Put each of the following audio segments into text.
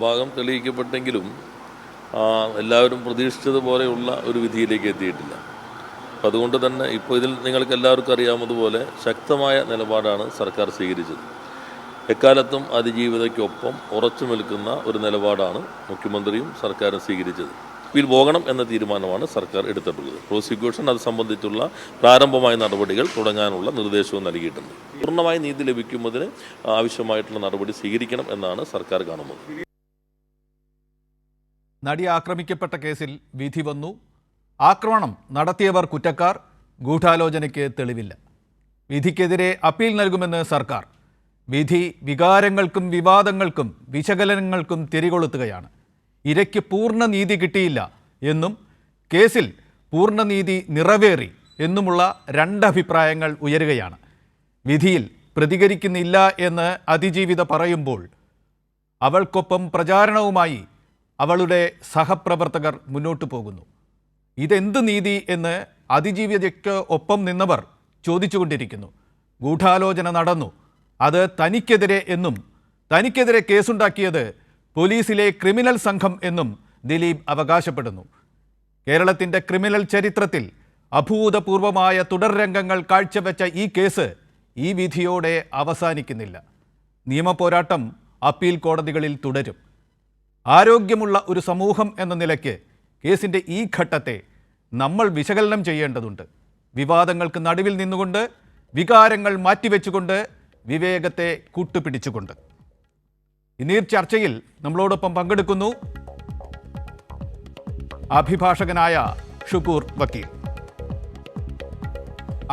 ഭാഗം തെളിയിക്കപ്പെട്ടെങ്കിലും എല്ലാവരും പ്രതീക്ഷിച്ചതുപോലെയുള്ള ഒരു വിധിയിലേക്ക് എത്തിയിട്ടില്ല. അപ്പം അതുകൊണ്ട് തന്നെ ഇപ്പോൾ ഇതിൽ നിങ്ങൾക്ക് എല്ലാവർക്കും അറിയാവുന്നതുപോലെ ശക്തമായ നിലപാടാണ് സർക്കാർ സ്വീകരിച്ചത്. എക്കാലത്തും അതിജീവിതയ്ക്കൊപ്പം ഉറച്ചു നിൽക്കുന്ന ഒരു നിലപാടാണ് മുഖ്യമന്ത്രിയും സർക്കാരും സ്വീകരിച്ചത്. അപ്പീൽ പോകണം എന്ന തീരുമാനമാണ് സർക്കാർ എടുത്തിട്ടുള്ളത്. പ്രോസിക്യൂഷൻ അത് സംബന്ധിച്ചുള്ള പ്രാരംഭമായ നടപടികൾ തുടങ്ങാനുള്ള നിർദ്ദേശവും നൽകിയിട്ടുണ്ട്. പൂർണ്ണമായി നീതി ലഭിക്കുന്നതിന് ആവശ്യമായിട്ടുള്ള നടപടി സ്വീകരിക്കണം എന്നാണ് സർക്കാർ കാണുന്നത്. നടി ആക്രമിക്കപ്പെട്ട കേസിൽ വിധി വന്നു. ആക്രമണം നടത്തിയവർ കുറ്റക്കാർ, ഗൂഢാലോചനയ്ക്ക് തെളിവില്ല. വിധിക്കെതിരെ അപ്പീൽ നൽകുമെന്ന് സർക്കാർ. വിധി വികാരങ്ങൾക്കും വിവാദങ്ങൾക്കും വിശകലനങ്ങൾക്കും തിരികൊളുത്തുകയാണ്. ഇരയ്ക്ക് പൂർണ്ണ നീതി കിട്ടിയില്ല എന്നും കേസിൽ പൂർണ്ണനീതി നിറവേറി എന്നുമുള്ള രണ്ടഭിപ്രായങ്ങൾ ഉയരുകയാണ്. വിധിയിൽ പ്രതികരിക്കുന്നില്ല എന്ന് അതിജീവിത പറയുമ്പോൾ അവൾക്കൊപ്പം പ്രചാരണവുമായി അവളുടെ സഹപ്രവർത്തകർ മുന്നോട്ടു പോകുന്നു. ഇതെന്ത് നീതി എന്ന് അതിജീവിതയ്ക്ക് ഒപ്പം നിന്നവർ ചോദിച്ചുകൊണ്ടിരിക്കുന്നു. ഗൂഢാലോചന നടന്നു, അത് തനിക്കെതിരെ എന്നും തനിക്കെതിരെ കേസുണ്ടാക്കിയത് പോലീസിലെ ക്രിമിനൽ സംഘം എന്നും ദിലീപ് അവകാശപ്പെടുന്നു. കേരളത്തിൻ്റെ ക്രിമിനൽ ചരിത്രത്തിൽ അഭൂതപൂർവമായ തുടർരംഗങ്ങൾ കാഴ്ചവെച്ച ഈ കേസ് ഈ വിധിയോടെ അവസാനിക്കുന്നില്ല. നിയമപോരാട്ടം അപ്പീൽ കോടതികളിൽ തുടരും. ആരോഗ്യമുള്ള ഒരു സമൂഹം എന്ന നിലയ്ക്ക് കേസിൻ്റെ ഈ ഘട്ടത്തെ നമ്മൾ വിശകലനം ചെയ്യേണ്ടതുണ്ട്. വിവാദങ്ങൾക്ക് നടുവിൽ നിന്നുകൊണ്ട്, വികാരങ്ങൾ മാറ്റിവെച്ചുകൊണ്ട്, വിവേകത്തെ കൂട്ടുപിടിച്ചുകൊണ്ട്. ഇന്നീ ചർച്ചയിൽ നമ്മളോടൊപ്പം പങ്കെടുക്കുന്നു അഭിഭാഷകനായ ഷുക്കൂർ വക്കീൽ,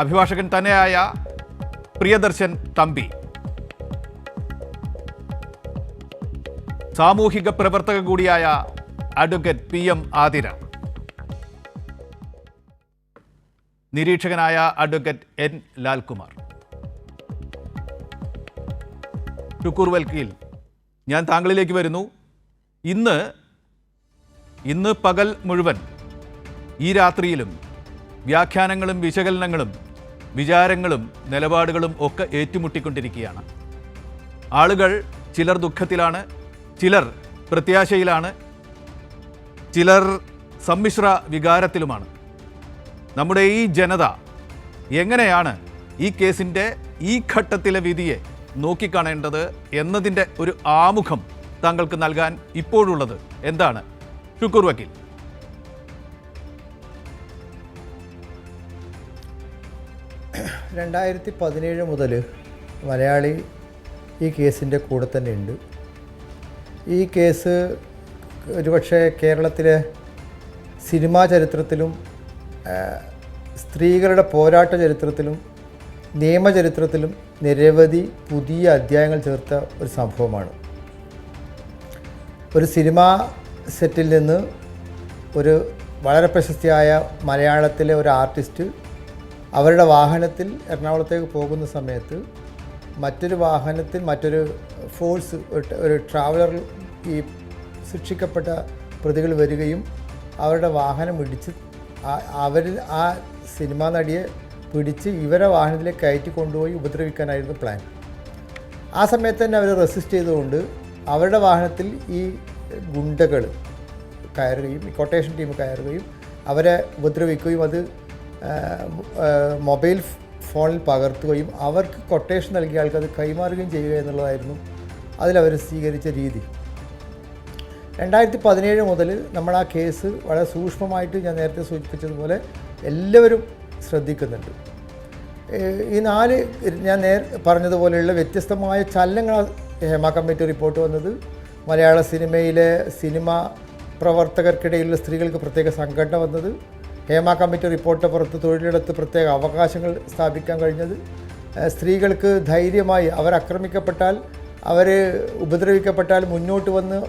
അഭിഭാഷകൻ തന്നെയായ പ്രിയദർശൻ തമ്പി, സാമൂഹിക പ്രവർത്തക കൂടിയായ അഡ്വക്കേറ്റ് PM ആതിര, നിരീക്ഷകനായ അഡ്വക്കേറ്റ് N ലാൽകുമാർ. ഷുക്കൂർ വക്കീൽ, ഞാൻ താങ്കളിലേക്ക് വരുന്നു. ഇന്ന് പകൽ മുഴുവൻ ഈ രാത്രിയിലും വ്യാഖ്യാനങ്ങളും വിശകലനങ്ങളും വിചാരങ്ങളും നിലപാടുകളും ഒക്കെ ഏറ്റുമുട്ടിക്കൊണ്ടിരിക്കുകയാണ്. ആളുകൾ ചിലർ ദുഃഖത്തിലാണ്, ചിലർ പ്രത്യാശയിലാണ്, ചിലർ സമ്മിശ്ര വികാരത്തിലുമാണ്. നമ്മുടെ ഈ ജനത എങ്ങനെയാണ് ഈ കേസിൻ്റെ ഈ ഘട്ടത്തിലെ വിധിയെ നോക്കിക്കാണേണ്ടത് എന്നതിൻ്റെ ഒരു ആമുഖം താങ്കൾക്ക് നൽകാൻ ഇപ്പോഴുള്ളത് എന്താണ് ഷുക്കൂർ വക്കീൽ? (2017) മുതൽ മലയാളി ഈ കേസിൻ്റെ കൂടെ തന്നെ ഉണ്ട്. ഈ കേസ് ഒരുപക്ഷെ കേരളത്തിലെ സിനിമാ ചരിത്രത്തിലും സ്ത്രീകളുടെ പോരാട്ട ചരിത്രത്തിലും നിയമചരിത്രത്തിലും നിരവധി പുതിയ അധ്യായങ്ങൾ ചേർത്ത ഒരു സംഭവമാണ്. ഒരു സിനിമാ സെറ്റിൽ നിന്ന് ഒരു വളരെ പ്രശസ്തിയായ മലയാളത്തിലെ ഒരു ആർട്ടിസ്റ്റ് അവരുടെ വാഹനത്തിൽ എറണാകുളത്തേക്ക് പോകുന്ന സമയത്ത് മറ്റൊരു വാഹനത്തിൽ മറ്റൊരു ഫോഴ്സ്, ഒരു ട്രാവലർ, ഈ ശിക്ഷിക്കപ്പെട്ട പ്രതികൾ വരികയും അവരുടെ വാഹനം ഇടിച്ച് അവരിൽ ആ സിനിമാ നടിയെ പിടിച്ച് ഇവരെ വാഹനത്തിലേക്ക് കയറ്റി കൊണ്ടുപോയി ഉപദ്രവിക്കാനായിരുന്നു പ്ലാൻ. ആ സമയത്ത് തന്നെ അവർ റെസിസ്റ്റ് ചെയ്തുകൊണ്ട് അവരുടെ വാഹനത്തിൽ ഈ ഗുണ്ടകൾ കയറുകയും ഈ കൊട്ടേഷൻ ടീം കയറുകയും അവരെ ഉപദ്രവിക്കുകയും അത് മൊബൈൽ ഫോണിൽ പകർത്തുകയും അവർക്ക് കൊട്ടേഷൻ നൽകിയ ആൾക്ക് അത് കൈമാറുകയും ചെയ്യുക എന്നുള്ളതായിരുന്നു അതിലവർ സ്വീകരിച്ച രീതി. 2017 മുതൽ നമ്മൾ ആ കേസ് വളരെ സൂക്ഷ്മമായിട്ട് ഞാൻ നേരത്തെ സൂചിപ്പിച്ചതുപോലെ എല്ലാവരും ശ്രദ്ധിക്കുന്നുണ്ട്. ഈ 4 ഞാൻ പറഞ്ഞതുപോലെയുള്ള വ്യത്യസ്തമായ ചലനങ്ങൾ ഹേമ കമ്മിറ്റി റിപ്പോർട്ട് വന്നത്, മലയാള സിനിമയിലെ സിനിമാ പ്രവർത്തകർക്കിടയിലുള്ള സ്ത്രീകൾക്ക് പ്രത്യേക സംഘടന വന്നത്, ഹേമ കമ്മിറ്റി റിപ്പോർട്ട് പുറത്ത് തൊഴിലിടത്ത് പ്രത്യേക അവകാശങ്ങൾ സ്ഥാപിക്കാൻ കഴിഞ്ഞത്, സ്ത്രീകൾക്ക് ധൈര്യമായി അവർ ആക്രമിക്കപ്പെട്ടാൽ, അവർ ഉപദ്രവിക്കപ്പെട്ടാൽ മുന്നോട്ട് വന്ന്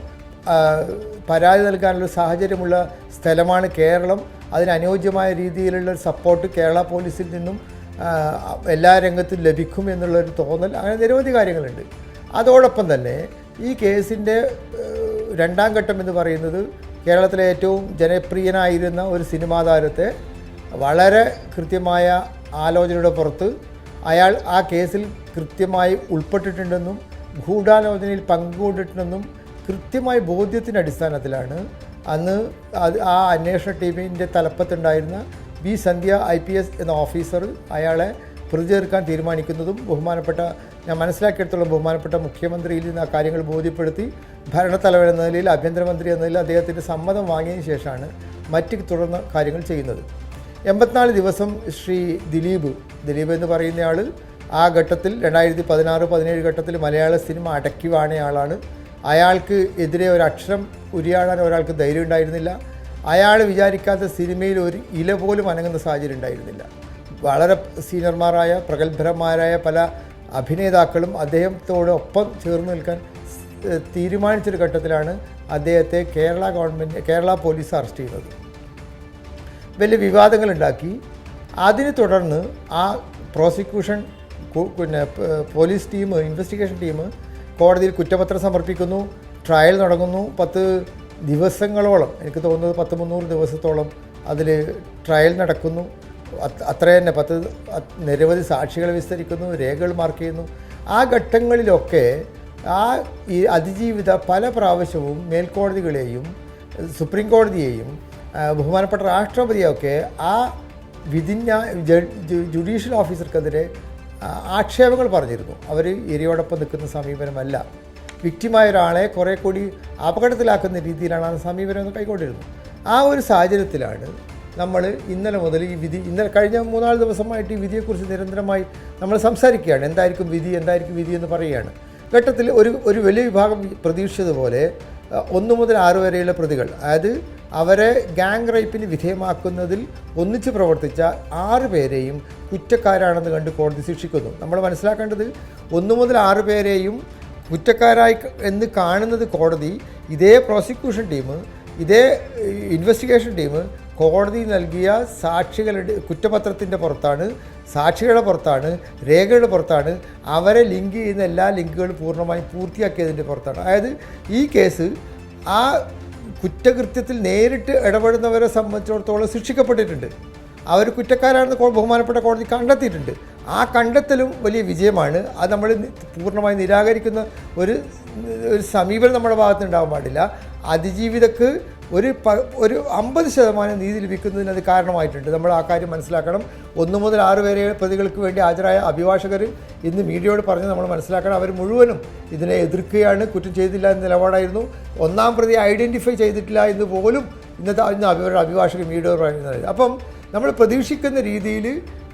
പരാതി നൽകാനുള്ള സാഹചര്യമുള്ള സ്ഥലമാണ് കേരളം. അതിനനുയോജ്യമായ രീതിയിലുള്ള സപ്പോർട്ട് കേരള പോലീസിൽ നിന്നും എല്ലാ രംഗത്തും ലഭിക്കും എന്നുള്ളൊരു തോന്നൽ, അങ്ങനെ നിരവധി കാര്യങ്ങളുണ്ട്. അതോടൊപ്പം തന്നെ ഈ കേസിൻ്റെ 2ാം ഘട്ടം എന്ന് പറയുന്നത് കേരളത്തിലെ ഏറ്റവും ജനപ്രിയനായിരുന്ന ഒരു സിനിമാ താരത്തെ വളരെ കൃത്യമായ ആലോചനയുടെ പുറത്ത് അയാൾ ആ കേസിൽ കൃത്യമായി ഉൾപ്പെട്ടിട്ടുണ്ടെന്നും ഗൂഢാലോചനയിൽ പങ്കുകൊണ്ടിട്ടുണ്ടെന്നും കൃത്യമായ ബോധ്യത്തിൻ്റെ അടിസ്ഥാനത്തിലാണ് അന്ന് ആ അന്വേഷണ ടീമിൻ്റെ തലപ്പത്തുണ്ടായിരുന്ന ബി സന്ധ്യ IPS എന്ന ഓഫീസർ അയാളെ പ്രതി ചേർക്കാൻ തീരുമാനിക്കുന്നതും ഞാൻ മനസ്സിലാക്കിയെടുത്തോളം ബഹുമാനപ്പെട്ട മുഖ്യമന്ത്രിയിൽ നിന്ന് ആ കാര്യങ്ങൾ ബോധ്യപ്പെടുത്തി ഭരണത്തലവൻ എന്ന നിലയിൽ ആഭ്യന്തരമന്ത്രി എന്ന നിലയിൽ അദ്ദേഹത്തിൻ്റെ സമ്മതം വാങ്ങിയതിന് ശേഷമാണ് മറ്റ് തുടർന്ന കാര്യങ്ങൾ ചെയ്യുന്നത്. 84 ദിവസം ശ്രീ ദിലീപ് എന്ന് പറയുന്നയാൾ ആ ഘട്ടത്തിൽ 2016-17 ഘട്ടത്തിൽ മലയാള സിനിമ അടക്കി വാണിയ അയാൾക്ക് എതിരെ ഒരക്ഷരം ഉരിയാടാൻ ഒരാൾക്ക് ധൈര്യം ഉണ്ടായിരുന്നില്ല. അയാൾ വിചാരിക്കാത്ത സിനിമയിൽ ഒരു ഇല പോലും അനങ്ങുന്ന സാഹചര്യം ഉണ്ടായിരുന്നില്ല. വളരെ സീനിയർമാരായ പ്രഗത്ഭരന്മാരായ പല അഭിനേതാക്കളും അദ്ദേഹത്തോടൊപ്പം ചേർന്ന് നിൽക്കാൻ തീരുമാനിച്ചൊരു ഘട്ടത്തിലാണ് അദ്ദേഹത്തെ കേരള പോലീസ് അറസ്റ്റ് ചെയ്യുന്നത്. വലിയ വിവാദങ്ങളുണ്ടാക്കി. അതിനെ തുടർന്ന് ആ prosecution police team, investigation team കോടതിയിൽ കുറ്റപത്രം സമർപ്പിക്കുന്നു. ട്രയൽ തുടങ്ങുന്നു. 10 ദിവസങ്ങളോളം, എനിക്ക് തോന്നുന്നത് 300 ദിവസത്തോളം അതിൽ ട്രയൽ നടക്കുന്നു. അത്ര തന്നെ നിരവധി സാക്ഷികളെ വിസ്തരിക്കുന്നു, രേഖകൾ മാർക്ക് ചെയ്യുന്നു. ആ ഘട്ടങ്ങളിലൊക്കെ ഈ അതിജീവിത പല പ്രാവശ്യവും മേൽക്കോടതികളെയും സുപ്രീം കോടതിയെയും ബഹുമാനപ്പെട്ട രാഷ്ട്രപതിയൊക്കെ ആ ജുഡീഷ്യൽ ഓഫീസർക്കെതിരെ ആക്ഷേപങ്ങൾ പറഞ്ഞിരുന്നു. അവർ ഇരയോടൊപ്പം നിൽക്കുന്ന സമീപനമല്ല, വിക്റ്റിമായ ഒരാളെ കുറേ കൂടി അപകടത്തിലാക്കുന്ന രീതിയിലാണ് ആ സമീപനം കൈക്കൊണ്ടിരുന്നത്. ആ ഒരു സാഹചര്യത്തിലാണ് നമ്മൾ ഇന്നലെ മുതൽ ഈ വിധി, കഴിഞ്ഞ 3-4 ദിവസമായിട്ട് ഈ വിധിയെക്കുറിച്ച് നിരന്തരമായി നമ്മൾ സംസാരിക്കുകയാണ്. എന്തായിരിക്കും വിധി എന്ന് പറയുകയാണ്. ഘട്ടത്തിൽ ഒരു വലിയ വിഭാഗം പ്രതീക്ഷിച്ചതുപോലെ 1 മുതൽ 6 വരെയുള്ള പ്രതികൾ, അതായത് അവരെ ഗാങ് റേപ്പിന് വിധേയമാക്കുന്നതിൽ ഒന്നിച്ച് പ്രവർത്തിച്ച 6 പേരെയും കുറ്റക്കാരാണെന്ന് കണ്ട് കോടതി ശിക്ഷിക്കുന്നു. നമ്മൾ മനസ്സിലാക്കേണ്ടത് 1 മുതൽ 6 പേരെയും കുറ്റക്കാരായി എന്ന് കാണുന്നത് കോടതി ഇതേ പ്രോസിക്യൂഷൻ ടീം, ഇതേ ഇൻവെസ്റ്റിഗേഷൻ ടീം കോടതി നൽകിയ സാക്ഷികളുടെ കുറ്റപത്രത്തിൻ്റെ പുറത്താണ്, സാക്ഷികളുടെ പുറത്താണ്, രേഖകളുടെ പുറത്താണ്, അവരെ ലിങ്ക് ചെയ്യുന്ന എല്ലാ ലിങ്കുകളും പൂർണ്ണമായും പൂർത്തിയാക്കിയതിൻ്റെ പുറത്താണ്. അതായത് ഈ കേസ് ആ കുറ്റകൃത്യത്തിൽ നേരിട്ട് ഇടപെടുന്നവരെ സംബന്ധിച്ചിടത്തോളം ശിക്ഷിക്കപ്പെട്ടിട്ടുണ്ട്. അവർ കുറ്റക്കാരാണെന്ന് ബഹുമാനപ്പെട്ട കോടതി കണ്ടെത്തിയിട്ടുണ്ട്. ആ കണ്ടെത്തലും വലിയ വിജയമാണ്. അത് നമ്മൾ പൂർണ്ണമായി നിരാകരിക്കുന്ന ഒരു സമീപനം നമ്മുടെ ഭാഗത്ത് ഉണ്ടാകാൻ പാടില്ല. അതിജീവിതക്ക് ഒരു 50% നീതി ലഭിക്കുന്നതിന് അത് കാരണമായിട്ടുണ്ട്. നമ്മൾ ആ കാര്യം മനസ്സിലാക്കണം. 1 മുതൽ 6 വരെ പ്രതികൾക്ക് വേണ്ടി ഹാജരായ അഭിഭാഷകർ ഇന്ന് മീഡിയയോട് പറഞ്ഞ് നമ്മൾ മനസ്സിലാക്കണം. അവർ മുഴുവനും ഇതിനെ എതിർക്കുകയാണ്. കുറ്റം ചെയ്തില്ല എന്ന നിലപാടായിരുന്നു. 1-ാം പ്രതി ഐഡൻറ്റിഫൈ ചെയ്തിട്ടില്ല എന്ന് പോലും ഇന്ന് അവരുടെ അഭിഭാഷകർ മീഡിയയോട് പറയുന്നത്. അപ്പം നമ്മൾ പ്രതീക്ഷിക്കുന്ന രീതിയിൽ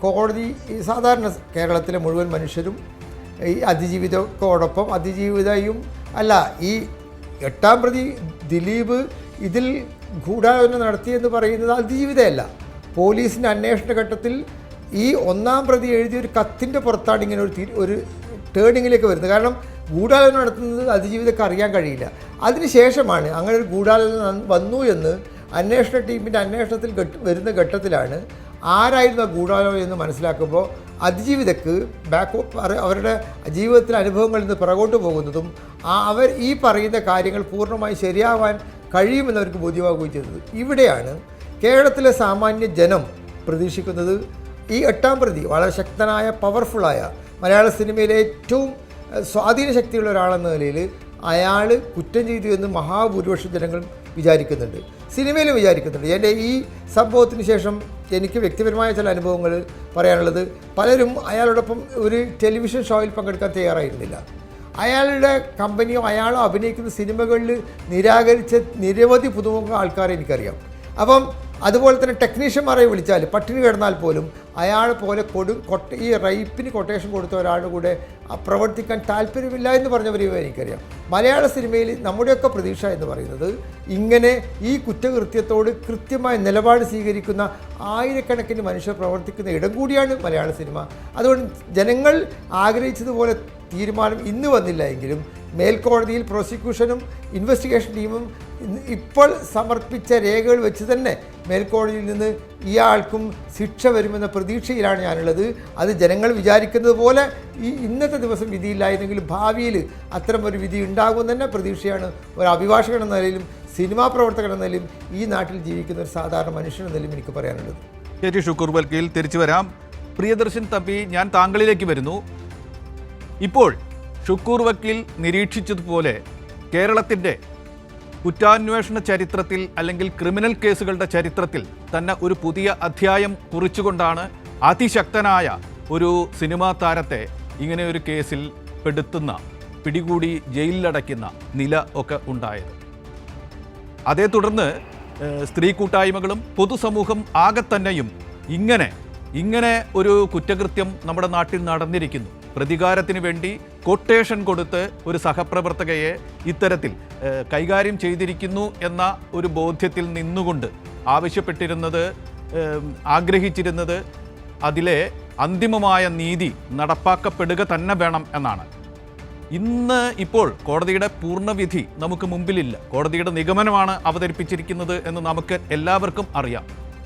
കോടതി സാധാരണ കേരളത്തിലെ മുഴുവൻ മനുഷ്യരും ഈ അതിജീവിതത്തോടൊപ്പം അതിജീവിതയും അല്ല, ഈ 8-ാം പ്രതി ദിലീപ് ഇതിൽ ഗൂഢാലോചന നടത്തിയെന്ന് പറയുന്നത് അതിജീവിതയല്ല. പോലീസിൻ്റെ അന്വേഷണ ഘട്ടത്തിൽ ഈ 1-ാം പ്രതി എഴുതിയൊരു കത്തിൻ്റെ പുറത്താണ് ഇങ്ങനെ ഒരു ടേണിങ്ങിലേക്ക് വരുന്നത്. കാരണം ഗൂഢാലോചന നടത്തുന്നത് അതിജീവിതക്ക് അറിയാൻ കഴിയില്ല. അതിനുശേഷമാണ് അങ്ങനെ ഒരു ഗൂഢാലോചന വന്നു എന്ന് അന്വേഷണ ടീമിൻ്റെ അന്വേഷണത്തിൽ വരുന്ന ഘട്ടത്തിലാണ് ആരായിരുന്നു ആ ഗൂഢാലോചന എന്ന് മനസ്സിലാക്കുമ്പോൾ അതിജീവിതക്ക് അവരുടെ ജീവിതത്തിലെ അനുഭവങ്ങളിൽ നിന്ന് പിറകോട്ട് പോകുന്നതും അവർ ഈ പറയുന്ന കാര്യങ്ങൾ പൂർണ്ണമായി ശരിയാവാൻ കഴിയുമെന്നവർക്ക് ബോധ്യമാവുകയും ചെയ്തത്. ഇവിടെയാണ് കേരളത്തിലെ സാമാന്യ ജനം പ്രതീക്ഷിക്കുന്നത്. ഈ 8-ാം പ്രതി വളരെ ശക്തനായ, പവർഫുള്ളായ, മലയാള സിനിമയിലെ ഏറ്റവും സ്വാധീന ശക്തിയുള്ള ഒരാളെന്ന നിലയിൽ അയാൾ കുറ്റം ചെയ്തു എന്ന് മഹാഭൂരിപക്ഷം ജനങ്ങൾ വിചാരിക്കുന്നുണ്ട്, സിനിമയിലും വിചാരിക്കുന്നുണ്ട്. എൻ്റെ ഈ സംഭവത്തിന് ശേഷം എനിക്ക് വ്യക്തിപരമായ ചില അനുഭവങ്ങൾ പറയാനുള്ളത്, പലരും അയാളോടൊപ്പം ഒരു ടെലിവിഷൻ ഷോയിൽ പങ്കെടുക്കാൻ തയ്യാറായിരുന്നില്ല. അയാളുടെ കമ്പനിയോ അയാളോ അഭിനയിക്കുന്ന സിനിമകളിൽ നിരാകരിച്ച നിരവധി പുതുമുഖ ആൾക്കാരെ എനിക്കറിയാം. അപ്പം അതുപോലെ തന്നെ ടെക്നീഷ്യന്മാരെ വിളിച്ചാൽ പട്ടിണി കിടന്നാൽ പോലും അയാളെ പോലെ ഈ റേപ്പിന് കൊട്ടേഷൻ കൊടുത്ത ഒരാളുടെ കൂടെ പ്രവർത്തിക്കാൻ താല്പര്യമില്ല എന്ന് പറഞ്ഞവരെയും എനിക്കറിയാം. മലയാള സിനിമയിൽ നമ്മുടെയൊക്കെ പ്രതീക്ഷ എന്ന് പറയുന്നത് ഇങ്ങനെ ഈ കുറ്റകൃത്യത്തോട് കൃത്യമായ നിലപാട് സ്വീകരിക്കുന്ന ആയിരക്കണക്കിന് മനുഷ്യർ പ്രവർത്തിക്കുന്ന ഇടം കൂടിയാണ് മലയാള സിനിമ. അതുകൊണ്ട് ജനങ്ങൾ ആഗ്രഹിച്ചതുപോലെ തീരുമാനം ഇന്ന് വന്നില്ല എങ്കിലും മേൽക്കോടതിയിൽ പ്രോസിക്യൂഷനും ഇൻവെസ്റ്റിഗേഷൻ ടീമും ഇപ്പോൾ സമർപ്പിച്ച രേഖകൾ വെച്ച് തന്നെ മേൽക്കോടതിയിൽ നിന്ന് ഇയാൾക്കും ശിക്ഷ വരുമെന്ന പ്രതീക്ഷയിലാണ് ഞാനുള്ളത്. അത് ജനങ്ങൾ വിചാരിക്കുന്നത് പോലെ ഈ ഇന്നത്തെ ദിവസം വിധിയില്ലായിരുന്നെങ്കിലും ഭാവിയിൽ അത്തരം ഒരു വിധി ഉണ്ടാകുമെന്ന് തന്നെ പ്രതീക്ഷയാണ് ഒരു അഭിഭാഷകൻ എന്ന നിലയിലും സിനിമാ പ്രവർത്തകൻ എന്ന നിലയിലും ഈ നാട്ടിൽ ജീവിക്കുന്ന ഒരു സാധാരണ മനുഷ്യൻ എന്ന നിലയിലും എനിക്ക് പറയാനുള്ളത്. KT ഷുക്കൂർ വക്കീൽ തിരിച്ചു വരാം. പ്രിയദർശൻ തമ്പി, ഞാൻ താങ്കളിലേക്ക് വരുന്നു. ഇപ്പോൾ ഷുക്കൂർ വക്കീൽ നിരീക്ഷിച്ചതുപോലെ കേരളത്തിൻ്റെ കുറ്റാന്വേഷണ ചരിത്രത്തിൽ അല്ലെങ്കിൽ ക്രിമിനൽ കേസുകളുടെ ചരിത്രത്തിൽ തന്നെ ഒരു പുതിയ അധ്യായം കുറിച്ചുകൊണ്ടാണ് അതിശക്തനായ ഒരു സിനിമാ താരത്തെ ഇങ്ങനെ ഒരു കേസിൽ പെടുത്തുന്ന, പിടികൂടി ജയിലിലടയ്ക്കുന്ന നില ഒക്കെ ഉണ്ടായത്. അതേ തുടർന്ന് സ്ത്രീ കൂട്ടായ്മകളും പൊതുസമൂഹം ആകെ തന്നെയും ഇങ്ങനെ ഒരു കുറ്റകൃത്യം നമ്മുടെ നാട്ടിൽ നടന്നിരിക്കുന്നു, പ്രതികാരത്തിന് വേണ്ടി കൊട്ടേഷൻ കൊടുത്ത് ഒരു സഹപ്രവർത്തകയെ ഇത്തരത്തിൽ കൈകാര്യം ചെയ്തിരിക്കുന്നു എന്ന ഒരു ബോധ്യത്തിൽ നിന്നുകൊണ്ട് ആഗ്രഹിച്ചിരുന്നത് അതിലെ അന്തിമമായ നീതി നടപ്പാക്കപ്പെടുക തന്നെ വേണം എന്നാണ്. ഇപ്പോൾ കോടതിയുടെ പൂർണ്ണവിധി നമുക്ക് മുമ്പിലില്ല. കോടതിയുടെ നിഗമനമാണ് അവതരിപ്പിച്ചിരിക്കുന്നത് എന്ന് നമുക്ക് എല്ലാവർക്കും അറിയാം.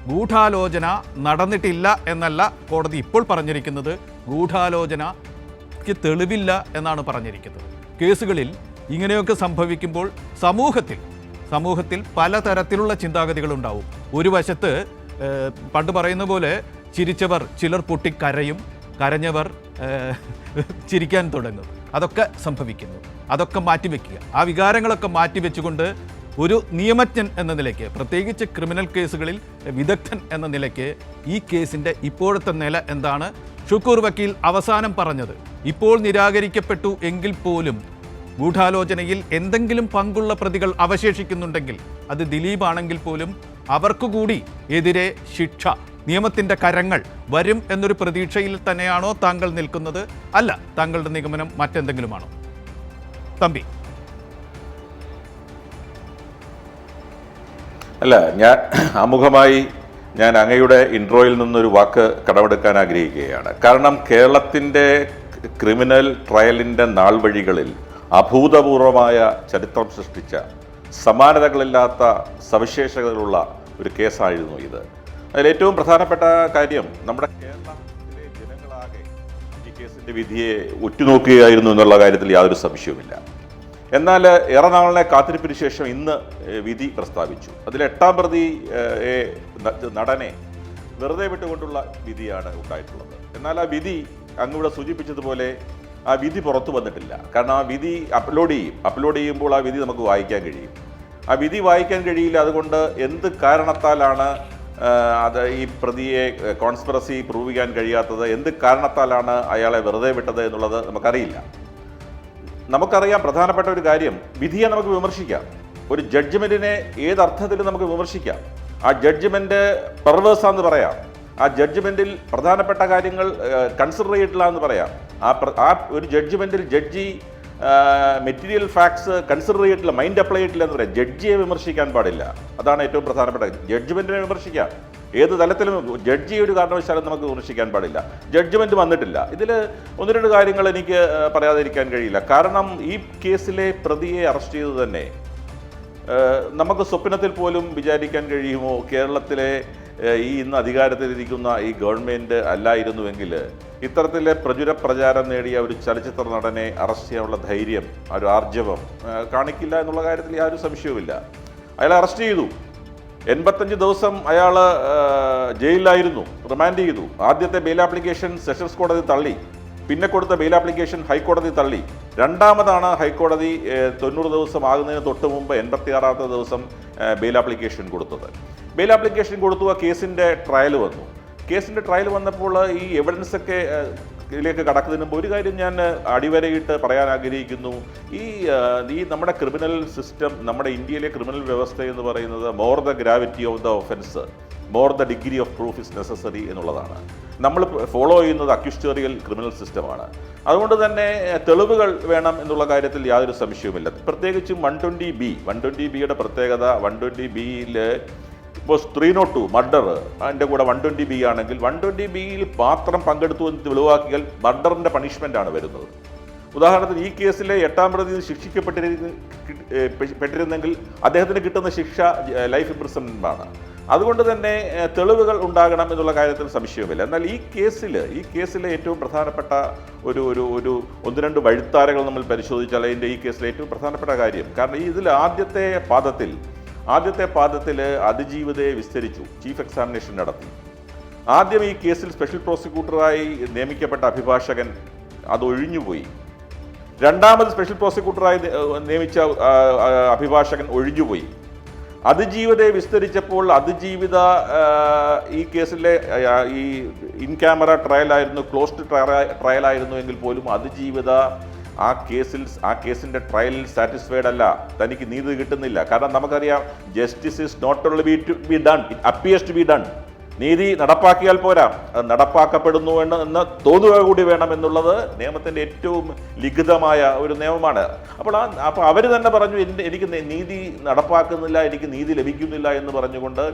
ഗൂഢാലോചന നടന്നിട്ടില്ല എന്നല്ല കോടതി ഇപ്പോൾ പറഞ്ഞിരിക്കുന്നത്, ഗൂഢാലോചനയ്ക്ക് തെളിവില്ല എന്നാണ് പറഞ്ഞിരിക്കുന്നത്. കേസുകളിൽ ഇങ്ങനെയൊക്കെ സംഭവിക്കുമ്പോൾ സമൂഹത്തിൽ പലതരത്തിലുള്ള ചിന്താഗതികളുണ്ടാവും. ഒരു വശത്ത് പണ്ട് പറയുന്ന പോലെ ചിരിച്ചവർ ചിലർ പൊട്ടിക്കരയും, കരഞ്ഞവർ ചിരിക്കാൻ തുടങ്ങും. അതൊക്കെ സംഭവിക്കുന്നു. അതൊക്കെ മാറ്റിവെക്കുക. ആ വികാരങ്ങളൊക്കെ മാറ്റിവെച്ചുകൊണ്ട് ഒരു നിയമജ്ഞൻ എന്ന നിലയ്ക്ക്, പ്രത്യേകിച്ച് ക്രിമിനൽ കേസുകളിൽ വിദഗ്ധൻ എന്ന നിലയ്ക്ക് ഈ കേസിൻ്റെ ഇപ്പോഴത്തെ നില എന്താണ്? ഷുക്കൂർ വക്കീൽ അവസാനം പറഞ്ഞത്, ഇപ്പോൾ നിരാകരിക്കപ്പെട്ടു എങ്കിൽ പോലും ഗൂഢാലോചനയിൽ എന്തെങ്കിലും പങ്കുള്ള പ്രതികൾ അവശേഷിക്കുന്നുണ്ടെങ്കിൽ അത് ദിലീപ് ആണെങ്കിൽ പോലും അവർക്കുകൂടി എതിരെ ശിക്ഷ, നിയമത്തിൻ്റെ കരങ്ങൾ വരും എന്നൊരു പ്രതീക്ഷയിൽ തന്നെയാണോ താങ്കൾ നിൽക്കുന്നത്? അല്ല, താങ്കളുടെ നിഗമനം മറ്റെന്തെങ്കിലുമാണോ? തമ്പി. അല്ല, ഞാൻ ആമുഖമായി അങ്ങയുടെ ഇൻട്രോയിൽ നിന്നൊരു വാക്ക് കടമെടുക്കാൻ ആഗ്രഹിക്കുകയാണ്. കാരണം കേരളത്തിൻ്റെ ക്രിമിനൽ ട്രയലിൻ്റെ നാൾ വഴികളിൽ അഭൂതപൂർവമായ ചരിത്രം സൃഷ്ടിച്ച, സമാനതകളില്ലാത്ത സവിശേഷതകളുള്ള ഒരു കേസായിരുന്നു ഇത്. അതിലേറ്റവും പ്രധാനപ്പെട്ട കാര്യം, നമ്മുടെ കേരളത്തിലെ ജനങ്ങളാകെ ഈ കേസിൻ്റെ വിധിയെ ഉറ്റുനോക്കുകയായിരുന്നു എന്നുള്ള കാര്യത്തിൽ യാതൊരു സംശയവുമില്ല. എന്നാൽ ഏറെ നാളിനെ കാത്തിരിപ്പിന് ശേഷം ഇന്ന് വിധി പ്രസ്താവിച്ചു. അതിൽ 8ാം പ്രതി നടനെ വെറുതെ വിട്ടുകൊണ്ടുള്ള വിധിയാണ് ഉണ്ടായിട്ടുള്ളത്. എന്നാൽ ആ വിധി അങ്ങിവിടെ സൂചിപ്പിച്ചതുപോലെ ആ വിധി പുറത്തു വന്നിട്ടില്ല. കാരണം ആ വിധി അപ്ലോഡ് ചെയ്യുമ്പോൾ ആ വിധി നമുക്ക് വായിക്കാൻ കഴിയും. ആ വിധി വായിക്കാൻ കഴിയില്ല. അതുകൊണ്ട് എന്ത് കാരണത്താലാണ് ഈ പ്രതിയെ കോൺസ്പിറസി പ്രൂവ് ചെയ്യാൻ കഴിയാത്തത്, എന്ത് കാരണത്താലാണ് അയാളെ വെറുതെ വിട്ടത് എന്നുള്ളത് നമുക്കറിയില്ല. നമുക്കറിയാം പ്രധാനപ്പെട്ട ഒരു കാര്യം, വിധിയെ നമുക്ക് വിമർശിക്കാം, ഒരു ജഡ്ജ്മെൻറ്റിനെ ഏതർത്ഥത്തിലും നമുക്ക് വിമർശിക്കാം. ആ ജഡ്ജ്മെൻറ്റ് പെർവേഴ്സാന്ന് പറയാം, ആ ജഡ്ജ്മെൻറ്റിൽ പ്രധാനപ്പെട്ട കാര്യങ്ങൾ കൺസിഡർ ചെയ്തിട്ടില്ല എന്ന് പറയാം. ആ ഒരു ജഡ്ജ്മെൻറ്റിൽ ജഡ്ജി മെറ്റീരിയൽ ഫാക്ട്സ് കൺസിഡർ ചെയ്തിട്ടില്ല, മൈൻഡ് അപ്ലൈ ചെയ്തിട്ടില്ല എന്ന് പറയാം. ജഡ്ജിയെ വിമർശിക്കാൻ പാടില്ല. അതാണ് ഏറ്റവും പ്രധാനപ്പെട്ട. ജഡ്ജ്മെൻറ്റിനെ വിമർശിക്കാം, ഏത് തലത്തിലും ജഡ്ജിയെ ഒരു കാരണവശാലും നമുക്ക് വിമർശിക്കാൻ പാടില്ല. ജഡ്ജ്മെൻറ്റ് വന്നിട്ടില്ല. ഇതിൽ 1-2 കാര്യങ്ങൾ എനിക്ക് പറയാതിരിക്കാൻ കഴിയില്ല. കാരണം ഈ കേസിലെ പ്രതിയെ അറസ്റ്റ് ചെയ്തത് തന്നെ നമുക്ക് സ്വപ്നത്തിൽ പോലും വിചാരിക്കാൻ കഴിയുമോ കേരളത്തിലെ ഈ ഇന്ന് അധികാരത്തിലിരിക്കുന്ന ഈ ഗവൺമെൻറ് അല്ലായിരുന്നുവെങ്കിൽ ഇത്തരത്തിലെ പ്രചാരം നേടിയ ഒരു ചലച്ചിത്ര നടനെ അറസ്റ്റ് ചെയ്യാനുള്ള ധൈര്യം, ഒരു ആർജവം കാണിക്കില്ല എന്നുള്ള കാര്യത്തിൽ യാതൊരു സംശയവുമില്ല. അയാളെ അറസ്റ്റ് ചെയ്തു. 85 ദിവസം അയാൾ ജയിലിലായിരുന്നു, റിമാൻഡ് ചെയ്തു. ആദ്യത്തെ ബെയിൽ ആപ്ലിക്കേഷൻ സെഷൻസ് കോടതി തള്ളി, പിന്നെ കൊടുത്ത ബെയിൽ ആപ്ലിക്കേഷൻ ഹൈക്കോടതി തള്ളി. രണ്ടാമതാണ് ഹൈക്കോടതി 90 ദിവസം ആകുന്നതിന് തൊട്ട് മുമ്പ് 86ാമത്തെ ദിവസം ബെയിൽ ആപ്ലിക്കേഷൻ കൊടുത്തത്. ബെയിൽ ആപ്ലിക്കേഷൻ കൊടുത്തു. ആ കേസിൻ്റെ ട്രയൽ വന്നു. കേസിൻ്റെ ട്രയൽ വന്നപ്പോൾ ഈ എവിഡൻസൊക്കെ ഇതിലേക്ക് കടക്കുന്നതിന് മുമ്പ് ഒരു കാര്യം ഞാൻ അടിവരയിട്ട് പറയാൻ ആഗ്രഹിക്കുന്നു. ഈ നമ്മുടെ ക്രിമിനൽ സിസ്റ്റം, നമ്മുടെ ഇന്ത്യയിലെ ക്രിമിനൽ വ്യവസ്ഥ എന്ന് പറയുന്നത് more the gravity of the offence, more the degree of proof is necessary എന്നുള്ളതാണ്. നമ്മൾ ഫോളോ ചെയ്യുന്നത് അക്യൂസ്റ്റോറിയൽ ക്രിമിനൽ സിസ്റ്റമാണ്. അതുകൊണ്ട് തന്നെ തെളിവുകൾ വേണം എന്നുള്ള കാര്യത്തിൽ യാതൊരു സംശയവുമില്ല. പ്രത്യേകിച്ചും 120B പ്രത്യേകത, 120Bയിൽ ഇപ്പോൾ 302 മർഡർ, അതിൻ്റെ കൂടെ 120B ആണെങ്കിൽ 120Bയിൽ മാത്രം പങ്കെടുത്തു എന്ന് വെളിവാക്കിയാൽ മർഡറിൻ്റെ പണിഷ്മെൻ്റാണ് വരുന്നത്. ഉദാഹരണത്തിന് ഈ കേസിലെ 8ാം പ്രതി ശിക്ഷിക്കപ്പെട്ടിരുന്നെങ്കിൽ അദ്ദേഹത്തിന് കിട്ടുന്ന ശിക്ഷ ലൈഫ് ഇംപ്രിസൺമെൻ്റാണ്. അതുകൊണ്ട് തന്നെ തെളിവുകൾ ഉണ്ടാകണം എന്നുള്ള കാര്യത്തിൽ സംശയവുമില്ല. എന്നാൽ ഈ കേസിലെ ഏറ്റവും പ്രധാനപ്പെട്ട ഒരു 1-2 വഴിത്താരകൾ നമ്മൾ പരിശോധിച്ചാൽ അതിൻ്റെ ഈ കേസിലെ ഏറ്റവും പ്രധാനപ്പെട്ട കാര്യം, കാരണം ഇതിൽ ആദ്യത്തെ പാദത്തിൽ അതിജീവിതയെ വിസ്തരിച്ചു, ചീഫ് എക്സാമിനേഷൻ നടത്തി. ആദ്യം ഈ കേസിൽ സ്പെഷ്യൽ പ്രോസിക്യൂട്ടറായി നിയമിക്കപ്പെട്ട അഭിഭാഷകൻ അതൊഴിഞ്ഞുപോയി. രണ്ടാമത് സ്പെഷ്യൽ പ്രോസിക്യൂട്ടറായി നിയമിച്ച അഭിഭാഷകൻ ഒഴിഞ്ഞുപോയി. അതിജീവിതയെ വിസ്തരിച്ചപ്പോൾ അതിജീവിത ഈ കേസിലെ ഈ ഇൻ ക്യാമറ ട്രയലായിരുന്നു, ക്ലോസ്ഡ് ട്രയലായിരുന്നു എങ്കിൽ പോലും അതിജീവിത ആ കേസിൻ്റെ ട്രയലിൽ സാറ്റിസ്ഫൈഡ് അല്ല. തനിക്ക് നീതി കിട്ടുന്നില്ല. കാരണം നമുക്കറിയാം, justice is not only to be done, it appears to be done. നീതി നടപ്പാക്കിയാൽ പോരാ, അത് നടപ്പാക്കപ്പെടുന്നു എന്ന് തോന്നുക കൂടി വേണം എന്നുള്ളത് നിയമത്തിൻ്റെ ഏറ്റവും ലിഖിതമായ ഒരു നിയമമാണ്. അപ്പോൾ അവർ തന്നെ പറഞ്ഞു, എനിക്ക് നീതി നടപ്പാക്കുന്നില്ല, എനിക്ക് നീതി ലഭിക്കുന്നില്ല എന്ന് പറഞ്ഞുകൊണ്ട്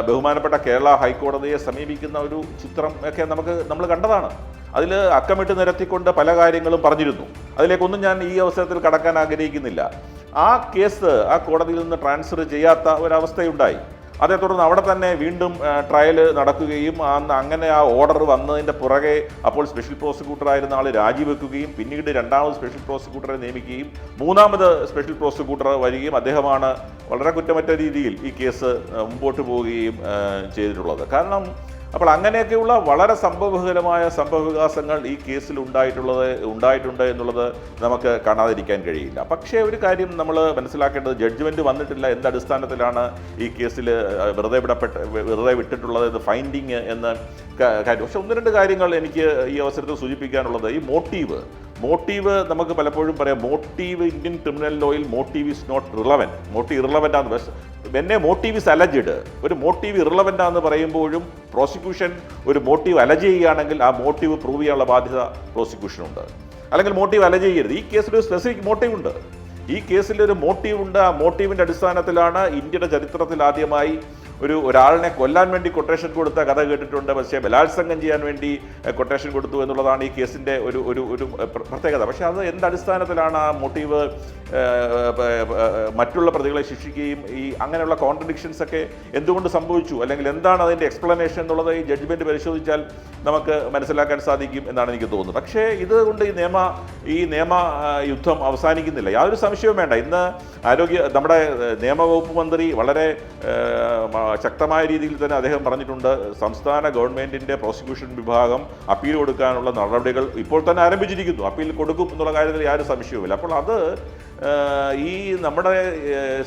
ബഹുമാനപ്പെട്ട കേരള ഹൈക്കോടതിയെ സമീപിക്കുന്ന ഒരു ചിത്രം ഒക്കെ നമ്മൾ കണ്ടതാണ്. അതിൽ അക്കമിട്ട് നിരത്തിക്കൊണ്ട് പല കാര്യങ്ങളും പറഞ്ഞിരുന്നു. അതിലേക്കൊന്നും ഞാൻ ഈ അവസരത്തിൽ കടക്കാൻ ആഗ്രഹിക്കുന്നില്ല. ആ കേസ് ആ കോടതിയിൽ നിന്ന് ട്രാൻസ്ഫർ ചെയ്യാത്ത ഒരവസ്ഥയുണ്ടായി. അതേ തുടർന്ന് അവിടെ തന്നെ വീണ്ടും ട്രയൽ നടക്കുകയും അങ്ങനെ ആ ഓർഡർ വന്നതിൻ്റെ പുറകെ അപ്പോൾ സ്പെഷ്യൽ പ്രോസിക്യൂട്ടറായിരുന്ന ആൾ രാജിവെക്കുകയും പിന്നീട് രണ്ടാമത് സ്പെഷ്യൽ പ്രോസിക്യൂട്ടറെ നിയമിക്കുകയും മൂന്നാമത് സ്പെഷ്യൽ പ്രോസിക്യൂട്ടർ വരികയും അദ്ദേഹമാണ് വളരെ കുറ്റമറ്റ രീതിയിൽ ഈ കേസ് മുമ്പോട്ട് പോവുകയും ചെയ്തിട്ടുള്ളത്. കാരണം അപ്പോൾ അങ്ങനെയൊക്കെയുള്ള വളരെ സംഭവബഹുലമായ സംഭവവികാസങ്ങൾ ഈ കേസിൽ ഉണ്ടായിട്ടുണ്ട് എന്നുള്ളത് നമുക്ക് കാണാതിരിക്കാൻ കഴിയില്ല. പക്ഷേ ഒരു കാര്യം നമ്മൾ മനസ്സിലാക്കേണ്ടത്, ജഡ്ജ്മെൻറ്റ് വന്നിട്ടില്ല, എന്തടിസ്ഥാനത്തിലാണ് ഈ കേസിൽ വെറുതെ വിട്ടിട്ടുള്ളത് എന്ന് ഫൈൻഡിങ് എന്ന കാര്യം. പക്ഷെ ഒന്ന് രണ്ട് കാര്യങ്ങൾ എനിക്ക് ഈ അവസരത്തിൽ സൂചിപ്പിക്കാനുള്ളത്, ഈ മോട്ടീവ് നമുക്ക് പലപ്പോഴും പറയാം, മോട്ടീവ് ഇന്ത്യൻ ക്രിമിനൽ ലോയിൽ motive is not relevant, motive irrelevant ആണ്. പിന്നെ മോട്ടീവ് ഈസ് അലജഡ്, ഒരു മോട്ടീവ് ഇറലവൻ്റ് ആണെന്ന് പറയുമ്പോഴും പ്രോസിക്യൂഷൻ ഒരു മോട്ടീവ് അലജ് ചെയ്യുകയാണെങ്കിൽ ആ മോട്ടീവ് പ്രൂവ് ചെയ്യാനുള്ള ബാധ്യത പ്രോസിക്യൂഷനുണ്ട്. അല്ലെങ്കിൽ മോട്ടീവ് അലജ് ചെയ്യരുത്. ഈ കേസിൽ ഒരു സ്പെസിഫിക് മോട്ടീവ് ഉണ്ട്. ഈ കേസിലൊരു മോട്ടീവ് ഉണ്ട്. ആ മോട്ടീവിൻ്റെ അടിസ്ഥാനത്തിലാണ് ഇന്ത്യയുടെ ചരിത്രത്തിൽ ആദ്യമായി ഒരാളിനെ കൊല്ലാൻ വേണ്ടി കൊട്ടേഷൻ കൊടുത്ത കഥ കേട്ടിട്ടുണ്ട്. പക്ഷേ ബലാത്സംഗം ചെയ്യാൻ വേണ്ടി കൊട്ടേഷൻ കൊടുത്തു എന്നുള്ളതാണ് ഈ കേസിൻ്റെ ഒരു പ്രത്യേകത. പക്ഷേ അത് എന്തടിസ്ഥാനത്തിലാണ് ആ മോട്ടീവ് മറ്റുള്ള പ്രതികളെ ശിക്ഷിക്കുകയും അങ്ങനെയുള്ള കോൺട്രഡിക്ഷൻസ് ഒക്കെ എന്തുകൊണ്ട് സംഭവിച്ചു, അല്ലെങ്കിൽ എന്താണ് അതിൻ്റെ എക്സ്പ്ലനേഷൻ എന്നുള്ളത് ഈ ജഡ്ജ്മെൻറ്റ് പരിശോധിച്ചാൽ നമുക്ക് മനസ്സിലാക്കാൻ സാധിക്കും എന്നാണ് എനിക്ക് തോന്നുന്നത്. പക്ഷേ ഇതുകൊണ്ട് ഈ നിയമ യുദ്ധം അവസാനിക്കുന്നില്ല, യാതൊരു സംശയവും വേണ്ട. ഇന്ന് നമ്മുടെ നിയമവകുപ്പ് മന്ത്രി വളരെ ശക്തമായ രീതിയിൽ തന്നെ അദ്ദേഹം പറഞ്ഞിട്ടുണ്ട്, സംസ്ഥാന ഗവൺമെൻറ്റിൻ്റെ പ്രോസിക്യൂഷൻ വിഭാഗം അപ്പീൽ കൊടുക്കാനുള്ള നടപടികൾ ഇപ്പോൾ തന്നെ ആരംഭിച്ചിരിക്കുന്നു, അപ്പീൽ കൊടുക്കും എന്നുള്ള കാര്യത്തിൽ യാതൊരു സംശയവുമില്ല. അപ്പോൾ അത് ഈ നമ്മുടെ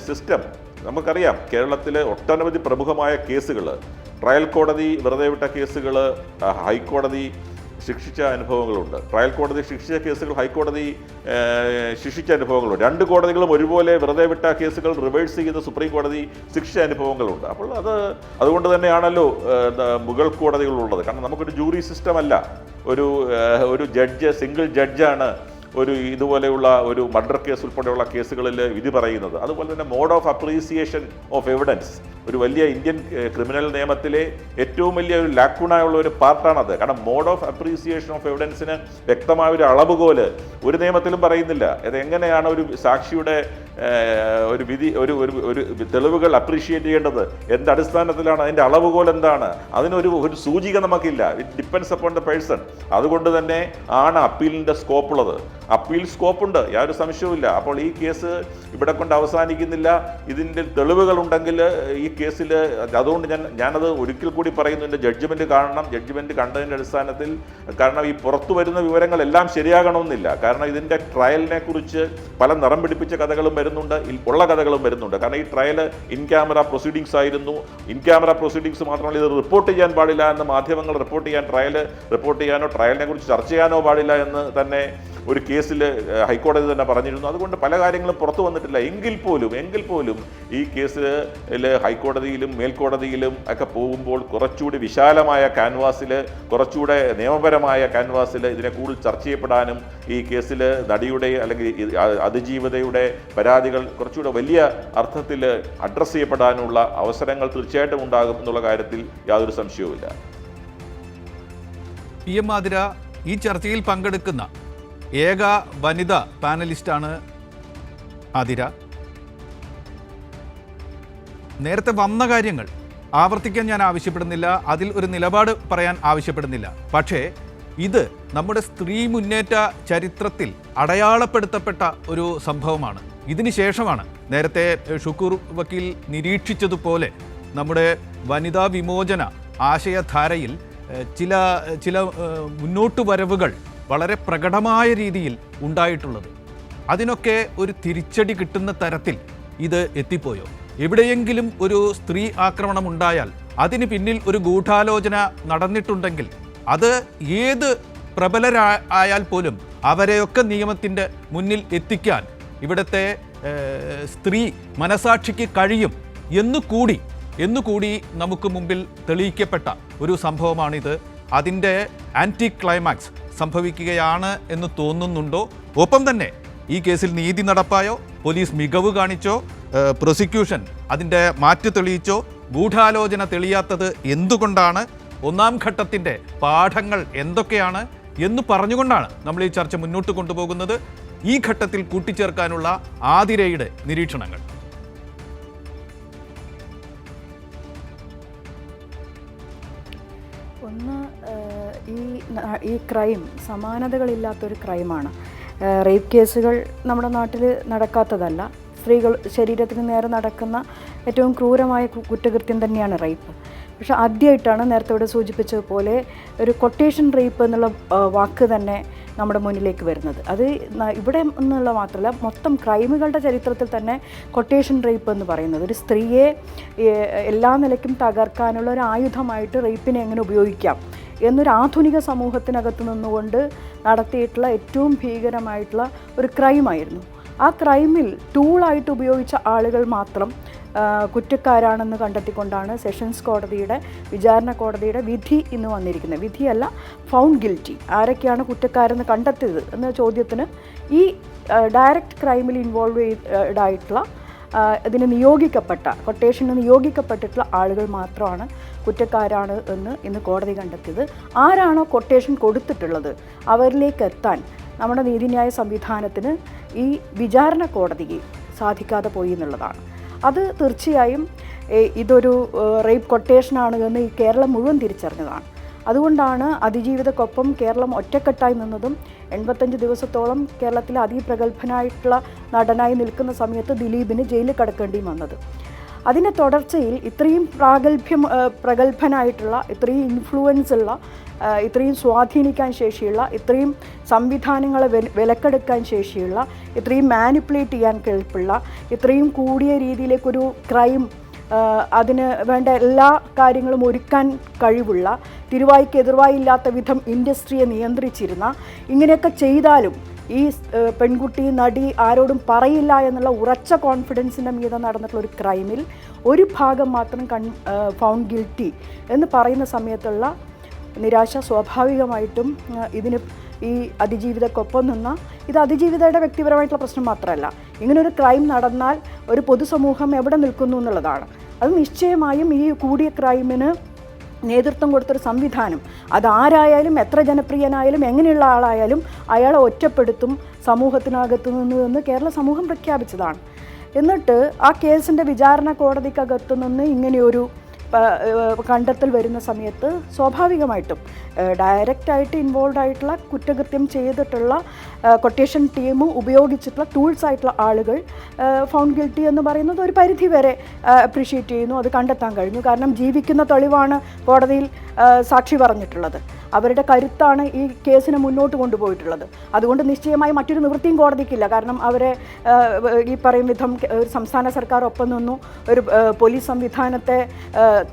സിസ്റ്റം നമുക്കറിയാം, കേരളത്തിലെ ഒട്ടനവധി പ്രമുഖമായ കേസുകൾ, ട്രയൽ കോടതി വെറുതെ വിട്ട കേസുകൾ ഹൈക്കോടതി ശിക്ഷിച്ച അനുഭവങ്ങളുണ്ട്. ട്രയൽ കോടതി ശിക്ഷിച്ച കേസുകൾ ഹൈക്കോടതി ശിക്ഷിച്ച അനുഭവങ്ങളുണ്ട്. രണ്ട് കോടതികളും ഒരുപോലെ വെറുതെ വിട്ട കേസുകൾ റിവേഴ്സ് ചെയ്ത് സുപ്രീം കോടതി ശിക്ഷിച്ച അനുഭവങ്ങളുണ്ട്. അപ്പോൾ അതുകൊണ്ട് തന്നെയാണല്ലോ മുഗൾ കോടതികളുള്ളത്. കാരണം നമുക്കൊരു ജൂറി സിസ്റ്റം അല്ല, ഒരു ജഡ്ജ്, സിംഗിൾ ജഡ്ജാണ് ഇതുപോലെയുള്ള ഒരു മർഡർ കേസ് ഉൾപ്പെടെയുള്ള കേസുകളിൽ വിധി പറയുന്നത്. അതുപോലെ തന്നെ mode of appreciation of evidence ഒരു വലിയ ഇന്ത്യൻ ക്രിമിനൽ നിയമത്തിലെ ഏറ്റവും വലിയ ഒരു ലാക്കൂണായുള്ള ഒരു പാർട്ടാണത്. കാരണം മോഡ് ഓഫ് അപ്രീസിയേഷൻ ഓഫ് എവിഡൻസിന് വ്യക്തമായ ഒരു അളവുകോല് ഒരു നിയമത്തിലും പറയുന്നില്ല. അതെങ്ങനെയാണ് ഒരു സാക്ഷിയുടെ ഒരു വിധി ഒരു തെളിവുകൾ അപ്രീഷിയേറ്റ് ചെയ്യേണ്ടത്, എന്തടിസ്ഥാനത്തിലാണ്, അതിൻ്റെ അളവുകോൽ എന്താണ്, അതിനൊരു സൂചിക നമുക്കില്ല. It depends upon the person. അതുകൊണ്ട് തന്നെ ആണ് അപ്പീലിൻ്റെ സ്കോപ്പുള്ളത്. അപ്പീൽ സ്കോപ്പുണ്ട്, യാതൊരു സംശയവുമില്ല. അപ്പോൾ ഈ കേസ് ഇവിടെ കൊണ്ട് അവസാനിക്കുന്നില്ല. ഇതിൻ്റെ തെളിവുകളുണ്ടെങ്കിൽ ഈ കേസിൽ, അതുകൊണ്ട് ഞാനത് ഒരിക്കൽ കൂടി പറയുന്നു, എൻ്റെ ജഡ്ജ്മെൻറ്റ് കാണണം. ജഡ്ജ്മെൻറ്റ് കണ്ടതിൻ്റെ അടിസ്ഥാനത്തിൽ, കാരണം ഈ പുറത്തു വരുന്ന വിവരങ്ങളെല്ലാം ശരിയാകണമെന്നില്ല. കാരണം ഇതിൻ്റെ ട്രയലിനെ കുറിച്ച് പല നിറം പിടിപ്പിച്ച കഥകളും വരുന്നുണ്ട്, ഉള്ള കഥകളും വരുന്നുണ്ട്. കാരണം ഈ ട്രയൽ ഇൻ ക്യാമറ പ്രൊസീഡിങ്സ് ആയിരുന്നു. ഇൻ ക്യാമറ പ്രൊസീഡിങ്സ് മാത്രമല്ല, ഇത് റിപ്പോർട്ട് ചെയ്യാൻ പാടില്ല എന്ന് മാധ്യമങ്ങൾ റിപ്പോർട്ട് ചെയ്യാനോ ട്രയലിനെ കുറിച്ച് ചർച്ച ചെയ്യാനോ പാടില്ല എന്ന് തന്നെ ഒരു കേസിൽ ഹൈക്കോടതി തന്നെ പറഞ്ഞിരുന്നു. അതുകൊണ്ട് പല കാര്യങ്ങളും പുറത്തു വന്നിട്ടില്ല. എങ്കിൽ പോലും ഈ കേസിൽ ഹൈക്കോടതിയിലും മേൽക്കോടതിയിലും ഒക്കെ പോകുമ്പോൾ കുറച്ചുകൂടി വിശാലമായ ക്യാൻവാസിൽ, കുറച്ചുകൂടെ നിയമപരമായ ക്യാൻവാസിൽ ഇതിനെ കൂടുതൽ ചർച്ച ചെയ്യപ്പെടാനും ഈ കേസിൽ നടിയുടെ അല്ലെങ്കിൽ അതിജീവിതയുടെ പരാതികൾ കുറച്ചുകൂടെ വലിയ അർത്ഥത്തിൽ അഡ്രസ്സ് ചെയ്യപ്പെടാനുള്ള അവസരങ്ങൾ തീർച്ചയായിട്ടും ഉണ്ടാകും എന്നുള്ള കാര്യത്തിൽ യാതൊരു സംശയവുമില്ല. PM ആതിര ഈ ചർച്ചയിൽ പങ്കെടുക്കുന്ന ഏക വനിതാ പാനലിസ്റ്റാണ് ആതിര. നേരത്തെ വന്ന കാര്യങ്ങൾ ആവർത്തിക്കാൻ ഞാൻ ആവശ്യപ്പെടുന്നില്ല, അതിൽ ഒരു നിലപാട് പറയാൻ ആവശ്യപ്പെടുന്നില്ല. പക്ഷേ ഇത് നമ്മുടെ സ്ത്രീ മുന്നേറ്റ ചരിത്രത്തിൽ അടയാളപ്പെടുത്തപ്പെട്ട ഒരു സംഭവമാണ്. ഇതിന് ശേഷമാണ് നേരത്തെ ഷുക്കൂർ വക്കീൽ നിരീക്ഷിച്ചതുപോലെ നമ്മുടെ വനിതാ വിമോചന ആശയധാരയിൽ ചില മുന്നോട്ട് വരവുകൾ വളരെ പ്രകടമായ രീതിയിൽ ഉണ്ടായിട്ടുള്ളത്. അതിനൊക്കെ ഒരു തിരിച്ചടി കിട്ടുന്ന തരത്തിൽ ഇത് എത്തിപ്പോയോ? എവിടെയെങ്കിലും ഒരു സ്ത്രീ ആക്രമണം ഉണ്ടായാൽ അതിന് പിന്നിൽ ഒരു ഗൂഢാലോചന നടന്നിട്ടുണ്ടെങ്കിൽ അത് ഏത് പ്രബലരായാൽ പോലും അവരെയൊക്കെ നിയമത്തിൻ്റെ മുന്നിൽ എത്തിക്കാൻ ഇവിടുത്തെ സ്ത്രീ മനസാക്ഷിക്ക് കഴിയും എന്നുകൂടി നമുക്ക് മുമ്പിൽ തെളിയിക്കപ്പെട്ട ഒരു സംഭവമാണിത്. അതിൻ്റെ ആൻറ്റി ക്ലൈമാക്സ് സംഭവിക്കുകയാണ് എന്ന് തോന്നുന്നുണ്ടോ? ഒപ്പം തന്നെ ഈ കേസിൽ നീതി നടപ്പായോ, പോലീസ് മികവ് കാണിച്ചോ, പ്രോസിക്യൂഷൻ അതിൻ്റെ മാറ്റ് തെളിയിച്ചോ, ഗൂഢാലോചന തെളിയാത്തത് എന്തുകൊണ്ടാണ്, ഒന്നാം ഘട്ടത്തിൻ്റെ പാഠങ്ങൾ എന്തൊക്കെയാണ് എന്ന് പറഞ്ഞുകൊണ്ടാണ് നമ്മൾ ഈ ചർച്ച മുന്നോട്ട് കൊണ്ടുപോകുന്നത്. ഈ ഘട്ടത്തിൽ കൂട്ടിച്ചേർക്കാനുള്ള ആതിരയുടെ നിരീക്ഷണങ്ങൾ. ഒന്ന്, ഈ ക്രൈം സമാനതകളില്ലാത്തൊരു ക്രൈമാണ്. റേപ്പ് കേസുകൾ നമ്മുടെ നാട്ടിൽ നടക്കാത്തതല്ല. സ്ത്രീകൾ ശരീരത്തിന് നേരെ നടക്കുന്ന ഏറ്റവും ക്രൂരമായ കുറ്റകൃത്യം തന്നെയാണ് റേപ്പ്. പക്ഷെ ആദ്യമായിട്ടാണ് നേരത്തെ ഇവിടെ സൂചിപ്പിച്ചതുപോലെ ഒരു കൊട്ടേഷൻ റേപ്പ് എന്നുള്ള വാക്ക് തന്നെ നമ്മുടെ മുന്നിലേക്ക് വരുന്നത്. അത് ഇവിടെ എന്നുള്ള മാത്രമല്ല, മൊത്തം ക്രൈമുകളുടെ ചരിത്രത്തിൽ തന്നെ കൊട്ടേഷൻ റേപ്പ് എന്ന് പറയുന്നത് ഒരു സ്ത്രീയെ എല്ലാ നിലയ്ക്കും തകർക്കാനുള്ള ഒരു ആയുധമായിട്ട് റേപ്പിനെ എങ്ങനെ ഉപയോഗിക്കാം എന്നൊരു ആധുനിക സമൂഹത്തിനകത്ത് നിന്നുകൊണ്ട് നടത്തിയിട്ടുള്ള ഏറ്റവും ഭീകരമായിട്ടുള്ള ഒരു ക്രൈമായിരുന്നു. ആ ക്രൈമിൽ ടൂളായിട്ട് ഉപയോഗിച്ച ആളുകൾ മാത്രം കുറ്റക്കാരാണെന്ന് കണ്ടെത്തിക്കൊണ്ടാണ് സെഷൻസ് കോടതിയുടെ വിചാരണ കോടതിയുടെ വിധി ഇന്ന് വന്നിരിക്കുന്നത്. വിധിയല്ല, ഫൗണ്ട് ഗിൽറ്റി. ആരൊക്കെയാണ് കുറ്റക്കാരെന്ന് കണ്ടെത്തിയത് എന്ന ചോദ്യത്തിന് ഈ ഡയറക്റ്റ് ക്രൈമിൽ ഇൻവോൾവ് ആയിട്ടുള്ള ഇതിന് നിയോഗിക്കപ്പെട്ട കൊട്ടേഷന് നിയോഗിക്കപ്പെട്ടിട്ടുള്ള ആളുകൾ മാത്രമാണ് കുറ്റക്കാരാണ് എന്ന് ഇന്ന് കോടതി കണ്ടെത്തിയത്. ആരാണോ കൊട്ടേഷൻ കൊടുത്തിട്ടുള്ളത് അവരിലേക്ക് എത്താൻ നമ്മുടെ നീതിന്യായ സംവിധാനത്തിന് ഈ വിചാരണ കോടതിക്ക് സാധിക്കാതെ പോയി എന്നുള്ളതാണ്. അത് തീർച്ചയായും ഇതൊരു റേപ്പ് കൊട്ടേഷനാണ് എന്ന് ഈ കേരളം മുഴുവൻ തിരിച്ചറിഞ്ഞതാണ്. അതുകൊണ്ടാണ് അതിജീവിതക്കൊപ്പം കേരളം ഒറ്റക്കെട്ടായി നിന്നതും 85 ദിവസത്തോളം കേരളത്തിലെ അതിപ്രഗത്ഭനായിട്ടുള്ള നടനായി നിൽക്കുന്ന സമയത്ത് ദിലീപിന് ജയിലിൽ കിടക്കേണ്ടിയും വന്നത്. അതിൻ്റെ തുടർച്ചയിൽ ഇത്രയും പ്രഗത്ഭനായിട്ടുള്ള, ഇത്രയും ഇൻഫ്ലുവൻസ് ഉള്ള, ഇത്രയും സ്വാധീനിക്കാൻ ശേഷിയുള്ള, ഇത്രയും സംവിധാനങ്ങളെ വിലക്കെടുക്കാൻ ശേഷിയുള്ള, ഇത്രയും മാനിപ്പുലേറ്റ് ചെയ്യാൻ കെൽപ്പുള്ള, ഇത്രയും കൂടിയ രീതിയിലേക്കൊരു ക്രൈം അതിന് വേണ്ട എല്ലാ കാര്യങ്ങളും ഒരുക്കാൻ കഴിവുള്ള, തിരുവായ്ക്ക് എതിർവായില്ലാത്ത വിധം ഇൻഡസ്ട്രിയെ നിയന്ത്രിച്ചിരുന്ന, ഇങ്ങനെയൊക്കെ ചെയ്താലും ഈ പെൺകുട്ടി നടി ആരോടും പറയില്ല എന്നുള്ള ഉറച്ച കോൺഫിഡൻസിൻ്റെ മീതെ നടന്നിട്ടുള്ള ഒരു ക്രൈമിൽ ഒരു ഭാഗം മാത്രം ഫൗണ്ട് ഗിൽറ്റി എന്ന് പറയുന്ന സമയത്തുള്ള നിരാശ സ്വാഭാവികമായിട്ടും ഇതിന് ഈ അതിജീവിതക്കൊപ്പം നിന്ന, ഇത് അതിജീവിതയുടെ വ്യക്തിപരമായിട്ടുള്ള പ്രശ്നം മാത്രമല്ല, ഇങ്ങനൊരു ക്രൈം നടന്നാൽ ഒരു പൊതുസമൂഹം എവിടെ നിൽക്കുന്നു എന്നുള്ളതാണ്. അത് നിശ്ചയമായും ഈ കൂടിയ ക്രൈമിന് നേതൃത്വം കൊടുത്തൊരു സംവിധാനം, അതാരായാലും എത്ര ജനപ്രിയനായാലും എങ്ങനെയുള്ള ആളായാലും അയാളെ ഒറ്റപ്പെടുത്തും സമൂഹത്തിനകത്തു നിന്ന് കേരള സമൂഹം പ്രഖ്യാപിച്ചതാണ്. എന്നിട്ട് ആ കേസിൻ്റെ വിചാരണ കോടതിക്കകത്തു നിന്ന് ഇങ്ങനെയൊരു കണ്ടെത്തൽ വരുന്ന സമയത്ത് സ്വാഭാവികമായിട്ടും ഡയറക്റ്റായിട്ട് ഇൻവോൾവ് ആയിട്ടുള്ള, കുറ്റകൃത്യം ചെയ്തിട്ടുള്ള കൊട്ടേഷൻ ടീം ഉപയോഗിച്ചിട്ടുള്ള ടൂൾസ് ആയിട്ടുള്ള ആളുകൾ ഫൗണ്ട് ഗിൽറ്റി എന്ന് പറയുന്നത് ഒരു പരിധി വരെ അപ്രീഷിയേറ്റ് ചെയ്യുന്നു. അത് കണ്ടെത്താൻ കഴിഞ്ഞു. കാരണം ജീവിക്കുന്ന തെളിവാണ് കോടതിയിൽ സാക്ഷി പറഞ്ഞിട്ടുള്ളത്. അവരുടെ കരുത്താണ് ഈ കേസിനെ മുന്നോട്ട് കൊണ്ടുപോയിട്ടുള്ളത്. അതുകൊണ്ട് നിശ്ചയമായി മറ്റൊരു നിവൃത്തിയും കോടതിക്കില്ല. കാരണം അവരെ ഈ പറയും വിധം ഒരു സംസ്ഥാന സർക്കാർ ഒപ്പം നിന്നു, ഒരു പോലീസ് സംവിധാനത്തെ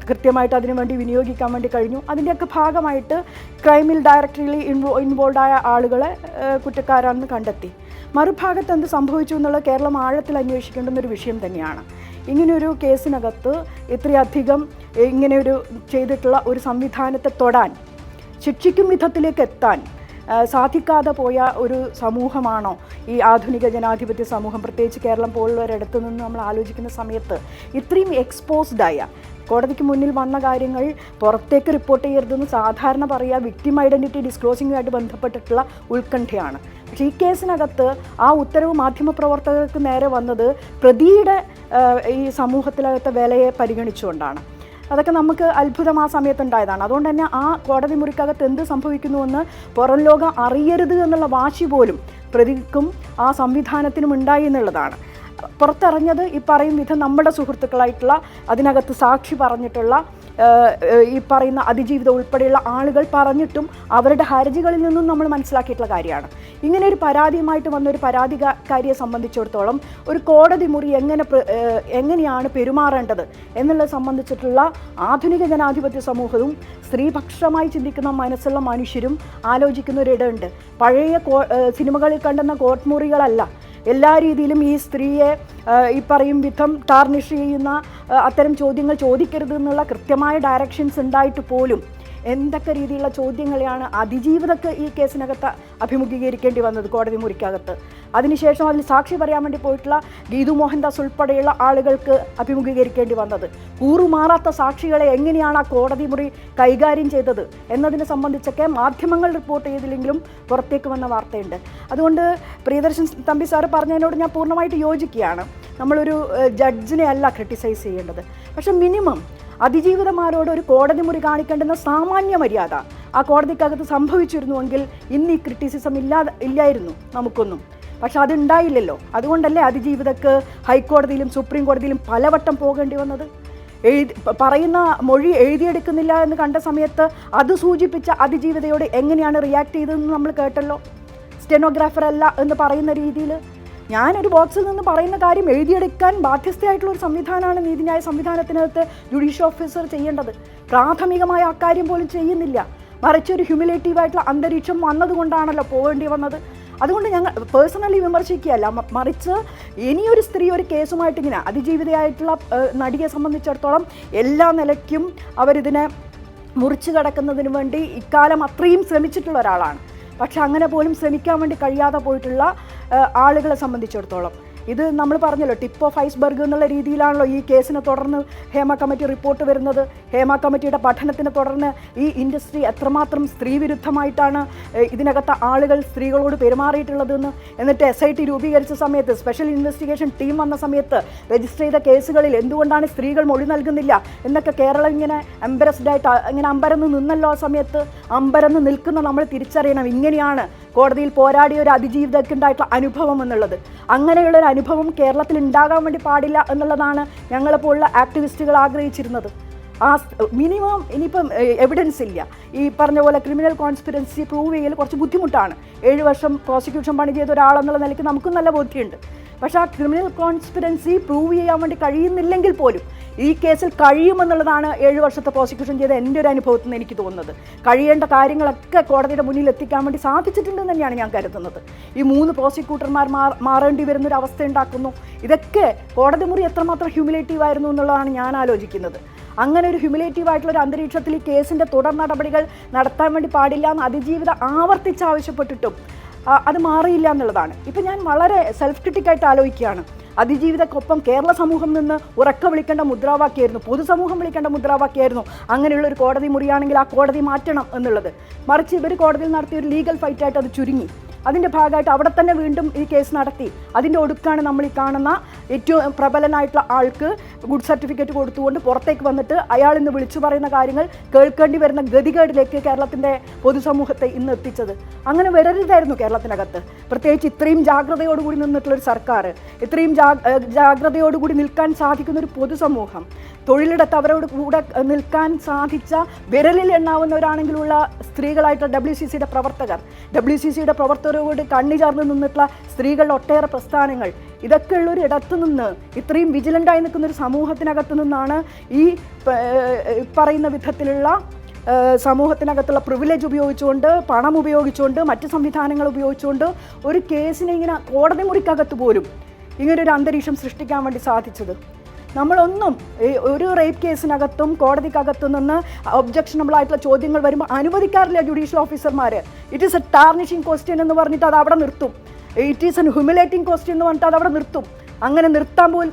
കൃത്യമായിട്ട് അതിനുവേണ്ടി വിനിയോഗിക്കാൻ വേണ്ടി കഴിഞ്ഞു. അതിൻ്റെയൊക്കെ ഭാഗമായിട്ട് ക്രൈമിൽ ഡയറക്റ്റ്ലി ഇൻവോൾവ് ആയ ആളുകളെ കുറ്റക്കാരാണെന്ന് കണ്ടെത്തി. മറുഭാഗത്ത് എന്ത് സംഭവിച്ചു എന്നുള്ളത് കേരളം ആഴത്തിൽ അന്വേഷിക്കേണ്ടുന്നൊരു വിഷയം തന്നെയാണ്. ഇങ്ങനെയൊരു കേസിനകത്ത് ഇത്രയധികം ഇങ്ങനെയൊരു ചെയ്തിട്ടുള്ള ഒരു സംവിധാനത്തെ തൊടാൻ, ശിക്ഷിക്കും വിധത്തിലേക്ക് എത്താൻ സാധിക്കാതെ പോയ ഒരു സമൂഹമാണോ ഈ ആധുനിക ജനാധിപത്യ സമൂഹം? പ്രത്യേകിച്ച് കേരളം പോലുള്ളവരിടത്തു നിന്ന് നമ്മൾ ആലോചിക്കുന്ന സമയത്ത് ഇത്രയും എക്സ്പോസ്ഡായ, കോടതിക്ക് മുന്നിൽ വന്ന കാര്യങ്ങൾ പുറത്തേക്ക് റിപ്പോർട്ട് ചെയ്യരുതെന്ന് സാധാരണ പറയുക വിക്ടിം ഐഡൻറ്റിറ്റി ഡിസ്ക്ലോസിങ്ങുമായിട്ട് ബന്ധപ്പെട്ടിട്ടുള്ള ഉത്കണ്ഠയാണ്. പക്ഷേ ഈ കേസിനകത്ത് ആ ഉത്തരവ് മാധ്യമപ്രവർത്തകർക്ക് നേരെ വന്നത് പ്രതിയുടെ ഈ സമൂഹത്തിലകത്തെ വിലയെ പരിഗണിച്ചുകൊണ്ടാണ്. അതൊക്കെ നമുക്ക് അത്ഭുതം ആ സമയത്തുണ്ടായതാണ്. അതുകൊണ്ട് തന്നെ ആ കോടതി മുറിക്കകത്ത് എന്ത് സംഭവിക്കുന്നുവെന്ന് പുറം ലോകം അറിയരുത് എന്നുള്ള വാശി പോലും പ്രതിക്കും ആ സംവിധാനത്തിനും ഉണ്ടായി എന്നുള്ളതാണ്. പുറത്തിറങ്ങിയത് ഈ പറയും വിധം നമ്മുടെ സുഹൃത്തുക്കളായിട്ടുള്ള, അതിനകത്ത് സാക്ഷി പറഞ്ഞിട്ടുള്ള ഈ പറയുന്ന അതിജീവിതം ഉൾപ്പെടെയുള്ള ആളുകൾ പറഞ്ഞിട്ടും അവരുടെ ഹർജികളിൽ നിന്നും നമ്മൾ മനസ്സിലാക്കിയിട്ടുള്ള കാര്യമാണ്. ഇങ്ങനെ ഒരു പരാതിയുമായിട്ട് വന്ന ഒരു പരാതിക്കാരിയെ സംബന്ധിച്ചിടത്തോളം ഒരു കോടതി മുറി എങ്ങനെയാണ് പെരുമാറേണ്ടത് എന്നുള്ളത് സംബന്ധിച്ചിട്ടുള്ള ആധുനിക ജനാധിപത്യ സമൂഹവും സ്ത്രീപക്ഷമായി ചിന്തിക്കുന്ന മനസ്സുള്ള മനുഷ്യരും ആലോചിക്കുന്ന ഒരിടമുണ്ട്. പഴയ സിനിമകളിൽ കണ്ടെന്ന കോർട്ട് മുറികളല്ല. എല്ലാ രീതിയിലും ഈ സ്ത്രീയെ ഈ പറയും വിധം ടാർണിഷ് ചെയ്യുന്ന അത്തരം ചോദ്യങ്ങൾ ചോദിക്കരുത് എന്നുള്ള കൃത്യമായ ഡയറക്ഷൻസ് ഉണ്ടായിട്ട് പോലും എന്തൊക്കെ രീതിയിലുള്ള ചോദ്യങ്ങളെയാണ് അതിജീവിതക്ക് ഈ കേസിനകത്ത് അഭിമുഖീകരിക്കേണ്ടി വന്നത് കോടതി മുറിക്കകത്ത്. അതിനുശേഷം അതിൽ സാക്ഷി പറയാൻ വേണ്ടി പോയിട്ടുള്ള ഗീതു മോഹൻദാസ് ഉൾപ്പെടെയുള്ള ആളുകൾക്ക് അഭിമുഖീകരിക്കേണ്ടി വന്നത്. കൂറുമാറാത്ത സാക്ഷികളെ എങ്ങനെയാണ് ആ കോടതി മുറി കൈകാര്യം ചെയ്തത് എന്നതിനെ സംബന്ധിച്ചൊക്കെ മാധ്യമങ്ങൾ റിപ്പോർട്ട് ചെയ്തില്ലെങ്കിലും പുറത്തേക്ക് വന്ന വാർത്തയുണ്ട്. അതുകൊണ്ട് പ്രിയദർശൻ തമ്പി സാറ് പറഞ്ഞതിനോട് ഞാൻ പൂർണ്ണമായിട്ട് യോജിക്കുകയാണ്. നമ്മളൊരു ജഡ്ജിനെ അല്ല ക്രിട്ടിസൈസ് ചെയ്യേണ്ടത്. പക്ഷെ മിനിമം അതിജീവിതമാരോട് ഒരു കോടതി മുറി കാണിക്കേണ്ടുന്ന സാമാന്യ മര്യാദ ആ കോടതിക്കകത്ത് സംഭവിച്ചിരുന്നുവെങ്കിൽ ഇന്ന് ഈ ക്രിറ്റിസിസം ഇല്ലായിരുന്നു നമുക്കൊന്നും. പക്ഷെ അതുണ്ടായില്ലല്ലോ. അതുകൊണ്ടല്ലേ അതിജീവിതക്ക് ഹൈക്കോടതിയിലും സുപ്രീം കോടതിയിലും പലവട്ടം പോകേണ്ടി വന്നത്. പറയുന്ന മൊഴി എഴുതിയെടുക്കുന്നില്ല എന്ന് കണ്ട സമയത്ത് അത് സൂചിപ്പിച്ച അതിജീവിതയോട് എങ്ങനെയാണ് റിയാക്ട് ചെയ്തതെന്ന് നമ്മൾ കേട്ടല്ലോ. സ്റ്റെനോഗ്രാഫർ അല്ല എന്ന് പറയുന്ന രീതിയിൽ ഞാനൊരു ബോക്സിൽ നിന്ന് പറയുന്ന കാര്യം എഴുതിയെടുക്കാൻ ബാധ്യസ്ഥയായിട്ടുള്ള ഒരു സംവിധാനമാണ് നീതിന്യായ സംവിധാനത്തിനകത്ത് ജുഡീഷ്യൽ ഓഫീസർ ചെയ്യേണ്ടത്. പ്രാഥമികമായ അക്കാര്യം പോലും ചെയ്യുന്നില്ല. മറിച്ച് ഒരു ഹ്യൂമിലേറ്റീവായിട്ടുള്ള അന്തരീക്ഷം വന്നതുകൊണ്ടാണല്ലോ പോകേണ്ടി വന്നത്. അതുകൊണ്ട് ഞങ്ങൾ പേഴ്സണലി വിമർശിക്കുകയല്ല, മറിച്ച് ഇനിയൊരു സ്ത്രീ ഒരു കേസുമായിട്ട് ഇങ്ങനെ അതിജീവിതയായിട്ടുള്ള നടിയെ സംബന്ധിച്ചിടത്തോളം എല്ലാ നിലയ്ക്കും അവരിതിനെ മുറിച്ചു കടക്കുന്നതിന് വേണ്ടി ഇക്കാലം അത്രയും ശ്രമിച്ചിട്ടുള്ള ഒരാളാണ്. പക്ഷെ അങ്ങനെ പോലും ശ്രമിക്കാൻ വേണ്ടി കഴിയാതെ പോയിട്ടുള്ള ആളുകളെ സംബന്ധിച്ചിടത്തോളം ഇത് നമ്മൾ പറഞ്ഞല്ലോ ടിപ്പ് ഓഫ് ഐസ്ബർഗ് എന്നുള്ള രീതിയിലാണല്ലോ ഈ കേസിനെ തുടർന്ന് ഹേമ കമ്മിറ്റി റിപ്പോർട്ട് വരുന്നത്. ഹേമ കമ്മിറ്റിയുടെ പഠനത്തിനെ തുടർന്ന് ഈ ഇൻഡസ്ട്രി എത്രമാത്രം സ്ത്രീ വിരുദ്ധമായിട്ടാണ് ഇതിനകത്ത് ആളുകൾ സ്ത്രീകളോട് പെരുമാറിയിട്ടുള്ളതെന്ന്. എന്നിട്ട് SIT രൂപീകരിച്ച സമയത്ത് സ്പെഷ്യൽ ഇൻവെസ്റ്റിഗേഷൻ ടീം വന്ന സമയത്ത് രജിസ്റ്റർ ചെയ്ത കേസുകളിൽ എന്തുകൊണ്ടാണ് സ്ത്രീകൾ മൊഴി നൽകുന്നില്ല എന്നൊക്കെ കേരളം ഇങ്ങനെ എംബരസ്ഡായിട്ട് ഇങ്ങനെ അമ്പരന്ന് നിന്നല്ലോ. ആ സമയത്ത് അമ്പരന്ന് നിൽക്കുന്ന നമ്മൾ തിരിച്ചറിയണം, ഇങ്ങനെയാണ് കോടതിയിൽ പോരാടിയ ഒരു അതിജീവിതക്ക് ഉണ്ടായിട്ടുള്ള അനുഭവം എന്നുള്ളത്. അങ്ങനെയുള്ളൊരു അനുഭവം കേരളത്തിൽ ഉണ്ടാകാൻ വേണ്ടി പാടില്ല എന്നുള്ളതാണ് ഞങ്ങളെപ്പോലുള്ള ആക്ടിവിസ്റ്റുകൾ ആഗ്രഹിച്ചിരുന്നത്. ആ മിനിമം ഇനിയിപ്പം എവിഡൻസ് ഇല്ല. ഈ പറഞ്ഞ പോലെ ക്രിമിനൽ കോൺസ്പിറൻസി പ്രൂവ് ചെയ്യൽ കുറച്ച് ബുദ്ധിമുട്ടാണ്. 7 വർഷം പ്രോസിക്യൂഷൻ പണി ചെയ്ത ഒരാളെന്നുള്ള നിലയ്ക്ക് നമുക്കും നല്ല ബോധ്യമുണ്ട്. പക്ഷേ ആ ക്രിമിനൽ കോൺസ്പിറൻസി പ്രൂവ് ചെയ്യാൻ വേണ്ടി കഴിയുന്നില്ലെങ്കിൽ പോലും ഈ കേസിൽ കഴിയുമെന്നുള്ളതാണ് 7 വർഷത്തെ പ്രോസിക്യൂഷൻ ചെയ്ത എൻ്റെ ഒരു അനുഭവത്തിൽ നിന്ന് എനിക്ക് തോന്നുന്നത്. കഴിയേണ്ട കാര്യങ്ങളൊക്കെ കോടതിയുടെ മുന്നിൽ എത്തിക്കാൻ വേണ്ടി സാധിച്ചിട്ടുണ്ടെന്ന് തന്നെയാണ് ഞാൻ കരുതുന്നത്. ഈ 3 പ്രോസിക്യൂട്ടർമാർ മാറേണ്ടി വരുന്നൊരു അവസ്ഥ ഉണ്ടാക്കുന്നു. ഇതൊക്കെ കോടതി മുറി എത്രമാത്രം ഹ്യൂമിലേറ്റീവ് ആയിരുന്നു എന്നുള്ളതാണ് ഞാൻ ആലോചിക്കുന്നത്. അങ്ങനെ ഒരു ഹ്യൂമിലേറ്റീവായിട്ടുള്ള ഒരു അന്തരീക്ഷത്തിൽ ഈ കേസിൻ്റെ തുടർ നടപടികൾ നടത്താൻ വേണ്ടി പാടില്ല എന്ന് അതിജീവിത ആവർത്തിച്ച് ആവശ്യപ്പെട്ടിട്ടും അത് മാറിയില്ല എന്നുള്ളതാണ്. ഇപ്പം ഞാൻ വളരെ സെൽഫ് ക്രിട്ടിക്കായിട്ട് ആലോചിക്കുകയാണ്. അതിജീവിതക്കൊപ്പം കേരള സമൂഹം നിന്ന് ഉറക്ക വിളിക്കേണ്ട മുദ്രാവാക്യമായിരുന്നു, പൊതുസമൂഹം വിളിക്കേണ്ട മുദ്രാവാക്യമായിരുന്നു അങ്ങനെയുള്ളൊരു കോടതി മുറിയാണെങ്കിൽ ആ കോടതി മാറ്റണം എന്നുള്ളത്. മറിച്ച് ഇവർ കോടതിയിൽ നടത്തിയ ഒരു ലീഗൽ ഫൈറ്റായിട്ട് അത് ചുരുങ്ങി. അതിൻ്റെ ഭാഗമായിട്ട് അവിടെ തന്നെ വീണ്ടും ഈ കേസ് നടത്തി. അതിൻ്റെ ഒടുക്കാണ് നമ്മൾ ഈ കാണുന്ന ഏറ്റവും പ്രബലനായിട്ടുള്ള ആൾക്ക് ഗുഡ് സർട്ടിഫിക്കറ്റ് കൊടുത്തുകൊണ്ട് പുറത്തേക്ക് വന്നിട്ട് അയാൾ ഇന്ന് വിളിച്ചു പറയുന്ന കാര്യങ്ങൾ കേൾക്കേണ്ടി വരുന്ന ഗതികേടിലേക്ക് കേരളത്തിൻ്റെ പൊതുസമൂഹത്തെ ഇന്ന് എത്തിച്ചത്. അങ്ങനെ വരരുതായിരുന്നു കേരളത്തിനകത്ത്. പ്രത്യേകിച്ച് ഇത്രയും ജാഗ്രതയോടുകൂടി നിന്നിട്ടുള്ളൊരു സർക്കാർ, ഇത്രയും ജാഗ്രതയോടുകൂടി നിൽക്കാൻ സാധിക്കുന്ന ഒരു പൊതുസമൂഹം, തൊഴിലിടത്ത് അവരോട് കൂടെ നിൽക്കാൻ സാധിച്ച വിരലിൽ എണ്ണാവുന്നവരാണെങ്കിലുള്ള സ്ത്രീകളായിട്ടുള്ള WCCയുടെ പ്രവർത്തകർ, WCCയുടെ പ്രവർത്തകരോട് കണ്ണി ചേർന്ന് നിന്നിട്ടുള്ള സ്ത്രീകളുടെ ഒട്ടേറെ പ്രസ്ഥാനങ്ങൾ, ഇതൊക്കെ ഉള്ളൊരു ഇടത്തു നിന്ന് ഇത്രയും വിജിലൻ്റായി നിൽക്കുന്നൊരു സമൂഹത്തിനകത്ത് നിന്നാണ് ഈ പറയുന്ന വിധത്തിലുള്ള സമൂഹത്തിനകത്തുള്ള പ്രിവിലേജ് ഉപയോഗിച്ചുകൊണ്ട്, പണം ഉപയോഗിച്ചുകൊണ്ട്, മറ്റ് സംവിധാനങ്ങൾ ഉപയോഗിച്ചുകൊണ്ട് ഒരു കേസിനെ ഇങ്ങനെ കോടതി മുറിക്കകത്ത് പോലും ഇങ്ങനൊരു അന്തരീക്ഷം സൃഷ്ടിക്കാൻ വേണ്ടി സാധിച്ചത്. നമ്മളൊന്നും ഒരു റേപ്പ് കേസിനകത്തും കോടതിക്കകത്തു നിന്ന് ഒബ്ജക്ഷനബിൾ ആയിട്ടുള്ള ചോദ്യങ്ങൾ വരുമ്പോൾ അനുവദിക്കാറില്ല ജുഡീഷ്യൽ ഓഫീസർമാർ. It is A tarnishing question എന്ന് പറഞ്ഞിട്ട് അത് അവിടെ നിർത്തും. ഇറ്റ് ഈസ് എൻ ഹ്യൂമിലേറ്റിംഗ് ക്വസ്റ്റ്യൻ എന്ന് പറഞ്ഞിട്ട് അത് അവിടെ നിർത്തും. അങ്ങനെ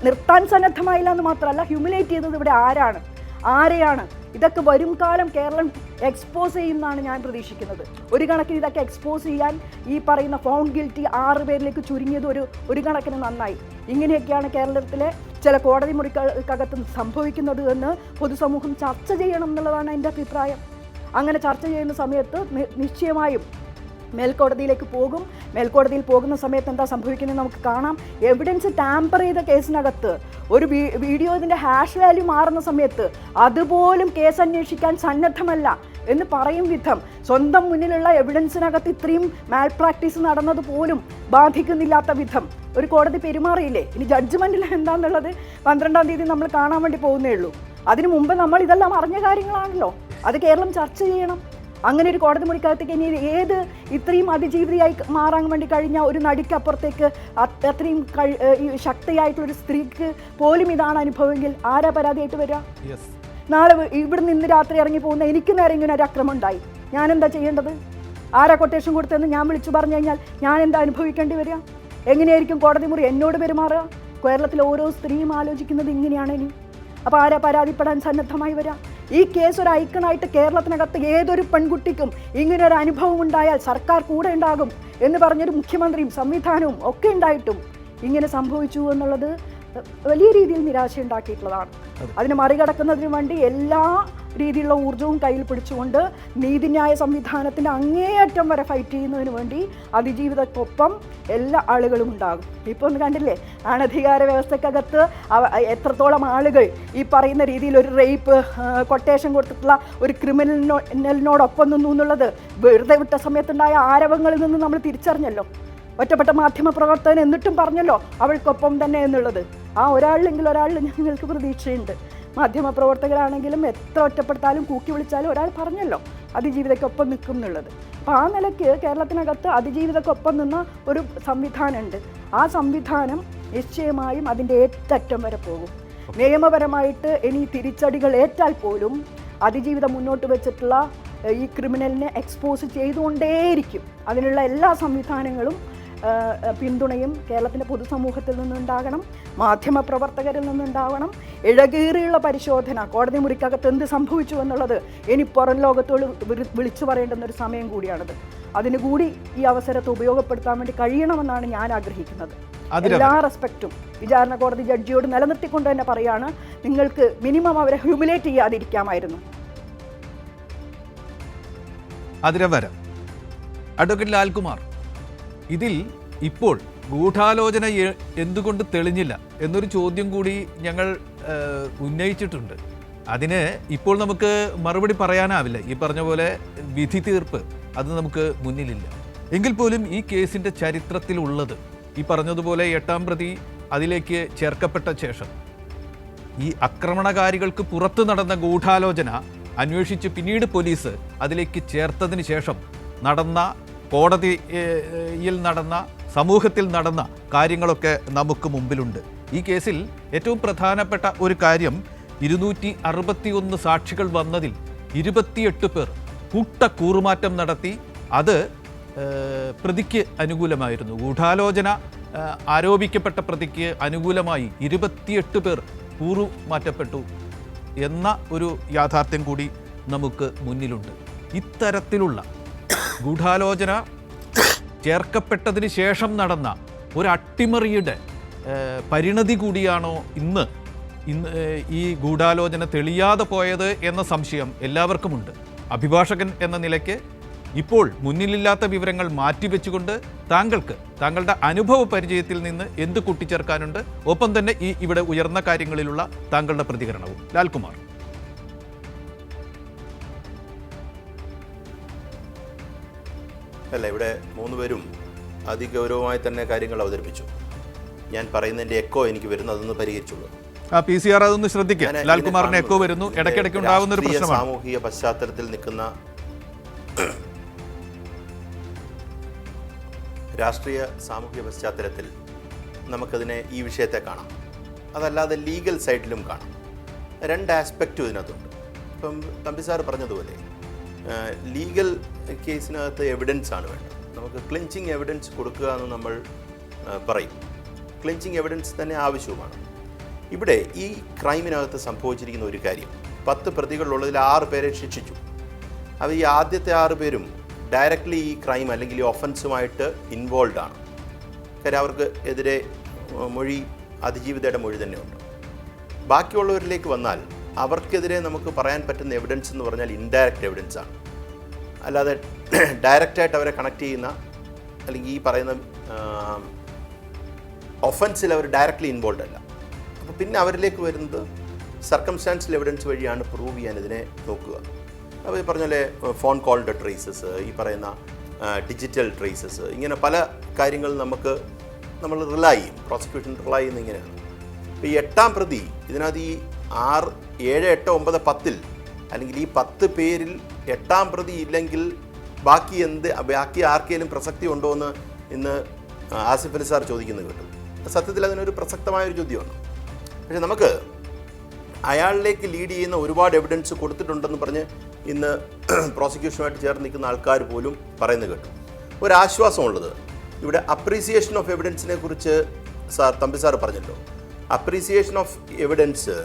നിർത്താൻ സന്നദ്ധമായില്ല എന്ന് മാത്രമല്ല, ഹ്യൂമിലേറ്റ് ചെയ്തത് ഇവിടെ ആരെയാണ്? ഇതൊക്കെ വരും കാലം കേരളം എക്സ്പോസ് ചെയ്യുമെന്നാണ് ഞാൻ പ്രതീക്ഷിക്കുന്നത്. ഒരു കണക്കിന് ഇതൊക്കെ എക്സ്പോസ് ചെയ്യാൻ ഈ പറയുന്ന ഫൗണ്ട് ഗിൽറ്റി 6 പേരിലേക്ക് ചുരുങ്ങിയത് ഒരു കണക്കിന് നന്നായി. ഇങ്ങനെയൊക്കെയാണ് കേരളത്തിലെ ചില കോടതി മുറിക്കകത്ത് സംഭവിക്കുന്നത് എന്ന് പൊതുസമൂഹം ചർച്ച ചെയ്യണം എന്നുള്ളതാണ് എൻ്റെ അഭിപ്രായം. അങ്ങനെ ചർച്ച ചെയ്യുന്ന സമയത്ത് നിശ്ചയമായും മേൽക്കോടതിയിലേക്ക് പോകും. മേൽക്കോടതിയിൽ പോകുന്ന സമയത്ത് എന്താ സംഭവിക്കുന്നത് നമുക്ക് കാണാം. എവിഡൻസ് ടാമ്പർ ചെയ്ത കേസിനകത്ത് ഒരു വീഡിയോ ഇതിൻ്റെ ഹാഷ് വാല്യൂ മാറുന്ന സമയത്ത് അതുപോലും കേസ് അന്വേഷിക്കാൻ സന്നദ്ധമല്ല എന്ന് പറയും വിധം സ്വന്തം മുന്നിലുള്ള എവിഡൻസിനകത്ത് ഇത്രയും മാൽ പ്രാക്ടീസ് നടന്നത് പോലും ബാധിക്കുന്നില്ലാത്ത വിധം ഒരു കോടതി പെരുമാറിയില്ലേ. ഇനി ജഡ്ജ്മെൻറ്റിൽ എന്താണെന്നുള്ളത് 12-ാം തീയതി നമ്മൾ കാണാൻ വേണ്ടി പോകുന്നേ ഉള്ളൂ. അതിനു മുമ്പ് നമ്മൾ ഇതെല്ലാം അറിഞ്ഞ കാര്യങ്ങളാണല്ലോ. അത് കേരളം ചർച്ച ചെയ്യണം. അങ്ങനെ ഒരു കോടതി മുറിക്കകത്തേക്ക് ഇനി ഏത് ഇത്രയും അതിജീവിതയായി മാറാൻ വേണ്ടി കഴിഞ്ഞ ഒരു നടിക്കപ്പുറത്തേക്ക് അത്രയും ശക്തിയായിട്ടുള്ളൊരു സ്ത്രീക്ക് പോലും ഇതാണ് അനുഭവമെങ്കിൽ ആരാ പരാതിയായിട്ട് വരിക? നാളെ ഇവിടെ നിന്ന് രാത്രി ഇറങ്ങി പോകുന്ന എനിക്ക് നേരെ ഇങ്ങനെ ഒരു അക്രമം ഉണ്ടായി, ഞാൻ എന്താ ചെയ്യേണ്ടത്? ആരാ കൊട്ടേഷൻ കൊടുത്തതെന്ന് ഞാൻ വിളിച്ചു പറഞ്ഞു കഴിഞ്ഞാൽ ഞാൻ എന്താ അനുഭവിക്കേണ്ടി വരിക? എങ്ങനെയായിരിക്കും കോടതി മുറി എന്നോട് പെരുമാറുക? കേരളത്തിലെ ഓരോ സ്ത്രീയും ആലോചിക്കുന്നത് ഇങ്ങനെയാണ്. ഇനി അപ്പോൾ ആരാ പരാതിപ്പെടാൻ സന്നദ്ധമായി വരിക? ഈ കേസ് ഒരു ഐക്കണായിട്ട് കേരളത്തിനകത്ത് ഏതൊരു പെൺകുട്ടിക്കും ഇങ്ങനെ ഒരു അനുഭവം ഉണ്ടായാൽ സർക്കാർ കൂടെ ഉണ്ടാകും എന്ന് പറഞ്ഞൊരു മുഖ്യമന്ത്രിയും സംവിധാനവും ഒക്കെ ഉണ്ടായിട്ടും ഇങ്ങനെ സംഭവിച്ചു എന്നുള്ളത് വലിയ രീതിയിൽ നിരാശയുണ്ടാക്കിയിട്ടുള്ളതാണ്. അതിനെ മറികടക്കുന്നതിന് വേണ്ടി എല്ലാ രീതിയിലുള്ള ഊർജ്ജവും കയ്യിൽ പിടിച്ചുകൊണ്ട് നീതിന്യായ സംവിധാനത്തിൻ്റെ അങ്ങേയറ്റം വരെ ഫൈറ്റ് ചെയ്യുന്നതിന് വേണ്ടി അതിജീവിതക്കൊപ്പം എല്ലാ ആളുകളും ഉണ്ടാകും. ഇപ്പോൾ ഒന്ന് കണ്ടില്ലേ, അനധികാര വ്യവസ്ഥക്കകത്ത് എത്രത്തോളം ആളുകൾ ഈ പറയുന്ന രീതിയിൽ ഒരു റേപ്പ് കൊട്ടേഷൻ കൊടുത്തിട്ടുള്ള ഒരു ക്രിമിനലിനോടൊപ്പം നിന്നു എന്നുള്ളത് വെറുതെ വിട്ട സമയത്തുണ്ടായ ആരവങ്ങളിൽ നിന്ന് നമ്മൾ തിരിച്ചറിഞ്ഞല്ലോ. ഒറ്റപ്പെട്ട മാധ്യമ പ്രവർത്തകൻ എന്നിട്ടും പറഞ്ഞല്ലോ അവൾക്കൊപ്പം തന്നെ എന്നുള്ളത്. ആ ഒരാളിലെങ്കിലും ഒരാളിൽ ഞങ്ങൾക്ക് പ്രതീക്ഷയുണ്ട്. മാധ്യമ പ്രവർത്തകരാണെങ്കിലും എത്ര ഒറ്റപ്പെടുത്താലും കൂക്കി വിളിച്ചാലും ഒരാൾ പറഞ്ഞല്ലോ അതിജീവിതക്കൊപ്പം നിൽക്കും എന്നുള്ളത്. അപ്പോൾ ആ നിലയ്ക്ക് കേരളത്തിനകത്ത് അതിജീവിതക്കൊപ്പം നിന്ന ഒരു സംവിധാനമുണ്ട്. ആ സംവിധാനം നിശ്ചയമായും അതിൻ്റെ ഏറ്ററ്റം വരെ പോകും. നിയമപരമായിട്ട് ഇനി തിരിച്ചടികൾ ഏറ്റാൽ പോലും അതിജീവിതം മുന്നോട്ട് വെച്ചിട്ടുള്ള ഈ ക്രിമിനലിനെ എക്സ്പോസ് ചെയ്തുകൊണ്ടേയിരിക്കും. അതിനുള്ള എല്ലാ സംവിധാനങ്ങളും പിന്തുണയും കേരളത്തിൻ്റെ പൊതുസമൂഹത്തിൽ നിന്നുണ്ടാകണം, മാധ്യമപ്രവർത്തകരിൽ നിന്നുണ്ടാവണം. ഇഴകീറിയുള്ള പരിശോധന, കോടതി മുറിക്കകത്ത് എന്ത് സംഭവിച്ചു എന്നുള്ളത് ഇനി പുറം ലോകത്തോട് വിളിച്ചു പറയേണ്ടുന്നൊരു സമയം കൂടിയാണത്. അതിനുകൂടി ഈ അവസരത്തെ ഉപയോഗപ്പെടുത്താൻ വേണ്ടി കഴിയണമെന്നാണ് ഞാൻ ആഗ്രഹിക്കുന്നത്. എല്ലാ റെസ്പെക്റ്റും വിചാരണ കോടതി ജഡ്ജിയോട് നിലനിർത്തിക്കൊണ്ട് തന്നെ പറയാണ്, നിങ്ങൾക്ക് മിനിമം അവരെ ഹ്യൂമിലേറ്റ് ചെയ്യാതിരിക്കാമായിരുന്നു. അതിരവരം അഡ്വക്കേറ്റ് ലാൽകുമാർ, ഇതിൽ ഇപ്പോൾ ഗൂഢാലോചന എന്തുകൊണ്ട് തെളിഞ്ഞില്ല എന്നൊരു ചോദ്യം കൂടി ഞങ്ങൾ ഉന്നയിച്ചിട്ടുണ്ട്. അതിന് ഇപ്പോൾ നമുക്ക് മറുപടി പറയാനാവില്ല. ഈ പറഞ്ഞ പോലെ വിധി തീർപ്പ് അത് നമുക്ക് മുന്നിലില്ല. എങ്കിൽ പോലും ഈ കേസിൻ്റെ ചരിത്രത്തിലുള്ളത് ഈ പറഞ്ഞതുപോലെ 8-ാം പ്രതി അതിലേക്ക് ചേർക്കപ്പെട്ട ശേഷം ഈ ആക്രമണകാരികൾക്ക് പുറത്തു നടന്ന ഗൂഢാലോചന അന്വേഷിച്ച് പിന്നീട് പോലീസ് അതിലേക്ക് ചേർത്തതിന് ശേഷം നടന്ന കോടതിയിൽ നടന്ന സമൂഹത്തിൽ നടന്ന കാര്യങ്ങളൊക്കെ നമുക്ക് മുമ്പിലുണ്ട്. ഈ കേസിൽ ഏറ്റവും പ്രധാനപ്പെട്ട ഒരു കാര്യം 261 സാക്ഷികൾ വന്നതിൽ 28 പേർ കൂട്ടക്കൂറുമാറ്റം നടത്തി. അത് പ്രതിക്ക് അനുകൂലമായിരുന്നു. ഗൂഢാലോചന ആരോപിക്കപ്പെട്ട പ്രതിക്ക് അനുകൂലമായി 28 പേർ കൂറുമാറ്റപ്പെട്ടു എന്ന ഒരു യാഥാർത്ഥ്യം കൂടി നമുക്ക് മുന്നിലുണ്ട്. ഇത്തരത്തിലുള്ള ഗൂഢാലോചന ചേർക്കപ്പെട്ടതിന് ശേഷം നടന്ന ഒരു അട്ടിമറിയുടെ പരിണതി കൂടിയാണോ ഇന്ന് ഈ ഗൂഢാലോചന തെളിയാതെ പോയത് എന്ന സംശയം എല്ലാവർക്കുമുണ്ട്. അഭിഭാഷകൻ എന്ന നിലയ്ക്ക് ഇപ്പോൾ മുന്നിലില്ലാത്ത വിവരങ്ങൾ മാറ്റിവെച്ചുകൊണ്ട് താങ്കളുടെ അനുഭവ പരിചയത്തിൽ നിന്ന് എന്ത് കൂട്ടിച്ചേർക്കാനുണ്ട്? ഒപ്പം തന്നെ ഇവിടെ ഉയർന്ന കാര്യങ്ങളിലുള്ള താങ്കളുടെ പ്രതികരണവും. ലാൽകുമാർ. അല്ല, ഇവിടെ 3 പേരും അതിഗൗരവമായി തന്നെ കാര്യങ്ങൾ അവതരിപ്പിച്ചു. ഞാൻ പറയുന്നതിൻ്റെ എക്കോ എനിക്ക് വരുന്നു, അതൊന്ന് പരിഹരിച്ചുള്ളൂ. PCR അതൊന്ന് ശ്രദ്ധിക്കുക. ലാൽകുമാറിന് എക്കോ വരുന്നു, ഇടയ്ക്കിടയ്ക്ക് ഉണ്ടാകുന്ന ഒരു പ്രശ്നമാണ്. സാമൂഹിക പശ്ചാത്തലത്തിൽ നിൽക്കുന്ന രാഷ്ട്രീയ സാമൂഹിക പശ്ചാത്തലത്തിൽ നമുക്കതിനെ ഈ വിഷയത്തെ കാണാം. അതല്ലാതെ ലീഗൽ സൈഡിലും കാണാം. 2 ആസ്പെക്റ്റും ഇതിനകത്തുണ്ട്. ഇപ്പം തമ്പി സാർ പറഞ്ഞതുപോലെ ലീഗൽ കേസിനകത്ത് എവിഡൻസ് ആണ് വേണ്ടത്. നമുക്ക് ക്ലിഞ്ചിങ് എവിഡൻസ് കൊടുക്കുക എന്ന് നമ്മൾ പറയും. ക്ലിഞ്ചിങ് എവിഡൻസ് തന്നെ ആവശ്യവുമാണ്. ഇവിടെ ഈ ക്രൈമിനകത്ത് സംഭവിച്ചിരിക്കുന്ന ഒരു കാര്യം, 10 പ്രതികളുള്ളതിൽ 6 പേരെ ശിക്ഷിച്ചു. അപ്പോൾ ഈ ആദ്യത്തെ 6 പേരും ഡയറക്റ്റ്ലി ഈ ക്രൈം അല്ലെങ്കിൽ ഈ ഒഫൻസുമായിട്ട് ഇൻവോൾവ് ആണ്. കാര്യം അവർക്ക് എതിരെ മൊഴി അതിജീവിതയുടെ മൊഴി തന്നെയുണ്ട്. ബാക്കിയുള്ളവരിലേക്ക് വന്നാൽ അവർക്കെതിരെ നമുക്ക് പറയാൻ പറ്റുന്ന എവിഡൻസ് എന്ന് പറഞ്ഞാൽ ഇൻഡയറക്റ്റ് എവിഡൻസ് ആണ്. അല്ലാതെ ഡയറക്റ്റായിട്ട് അവരെ കണക്ട് ചെയ്യുന്ന അല്ലെങ്കിൽ ഈ പറയുന്ന ഒഫൻസിൽ അവർ ഡയറക്റ്റ്ലി ഇൻവോൾവ് അല്ല. അപ്പോൾ പിന്നെ അവരിലേക്ക് വരുന്നത് സർക്കംസ്റ്റാൻഷ്യൽ എവിഡൻസ് വഴിയാണ് പ്രൂവ് ചെയ്യാൻ ഇതിനെ നോക്കുക. അപ്പോൾ ഈ പറഞ്ഞ പോലെ ഫോൺ കോളിൻ്റെ ട്രേസസ്, ഈ പറയുന്ന ഡിജിറ്റൽ ട്രേസസ്, ഇങ്ങനെ പല കാര്യങ്ങൾ നമ്മൾ റിലൈ ചെയ്യും, പ്രോസിക്യൂഷൻ റിലൈ ചെയ്യുന്ന ഇങ്ങനെയാണ്. ഇപ്പോൾ ഈ 8ാം പ്രതി ഇതിനകത്ത് ഈ 6, 7, 8, 9, 10 അല്ലെങ്കിൽ ഈ 10 പേരിൽ 8ാം പ്രതി ഇല്ലെങ്കിൽ ബാക്കി ആർക്കെങ്കിലും പ്രസക്തി ഉണ്ടോ എന്ന് ഇന്ന് ആസിഫ് അലി സാർ ചോദിക്കുന്നത് കേട്ടു. സത്യത്തിൽ അതിനൊരു പ്രസക്തമായൊരു ചോദ്യമാണ്. പക്ഷേ നമുക്ക് അയാളിലേക്ക് ലീഡ് ചെയ്യുന്ന ഒരുപാട് എവിഡൻസ് കൊടുത്തിട്ടുണ്ടെന്ന് പറഞ്ഞ് ഇന്ന് പ്രോസിക്യൂഷനുമായിട്ട് ചേർന്ന് നിൽക്കുന്ന ആൾക്കാർ പോലും പറയുന്നത് കേട്ടു. ഒരാശ്വാസമുള്ളത് ഇവിടെ അപ്രീസിയേഷൻ ഓഫ് എവിഡൻസിനെ കുറിച്ച് തമ്പി സാർ പറഞ്ഞല്ലോ. അപ്രീസിയേഷൻ ഓഫ് എവിഡൻസ്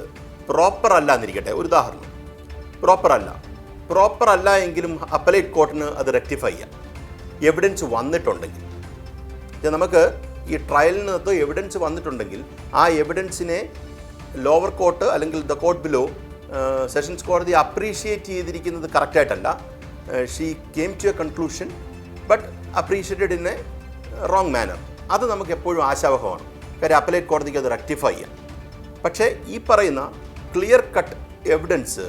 പ്രോപ്പർ അല്ല എന്നിരിക്കട്ടെ, ഒരു ഉദാഹരണം, പ്രോപ്പർ അല്ല എങ്കിലും അപ്പലേറ്റ് കോർട്ടിന് അത് റെക്ടിഫൈ ചെയ്യാം എവിഡൻസ് വന്നിട്ടുണ്ടെങ്കിൽ. നമുക്ക് ഈ ട്രയലിനകത്ത് എവിഡൻസ് വന്നിട്ടുണ്ടെങ്കിൽ ആ എവിഡൻസിനെ ലോവർ കോർട്ട് അല്ലെങ്കിൽ ദ കോർട്ട് ബിലോ സെഷൻസ് കോടതി അപ്രീഷിയേറ്റ് ചെയ്തിരിക്കുന്നത് കറക്റ്റായിട്ടല്ല. She came to a conclusion but appreciated in a wrong manner. അത് നമുക്ക് എപ്പോഴും ആശാവഹമാണ്. കാര്യം അപ്പലേറ്റ് കോടതിക്ക് അത് റെക്ടിഫൈ ചെയ്യാം. പക്ഷേ ഈ പറയുന്ന ക്ലിയർ കട്ട് എവിഡൻസ്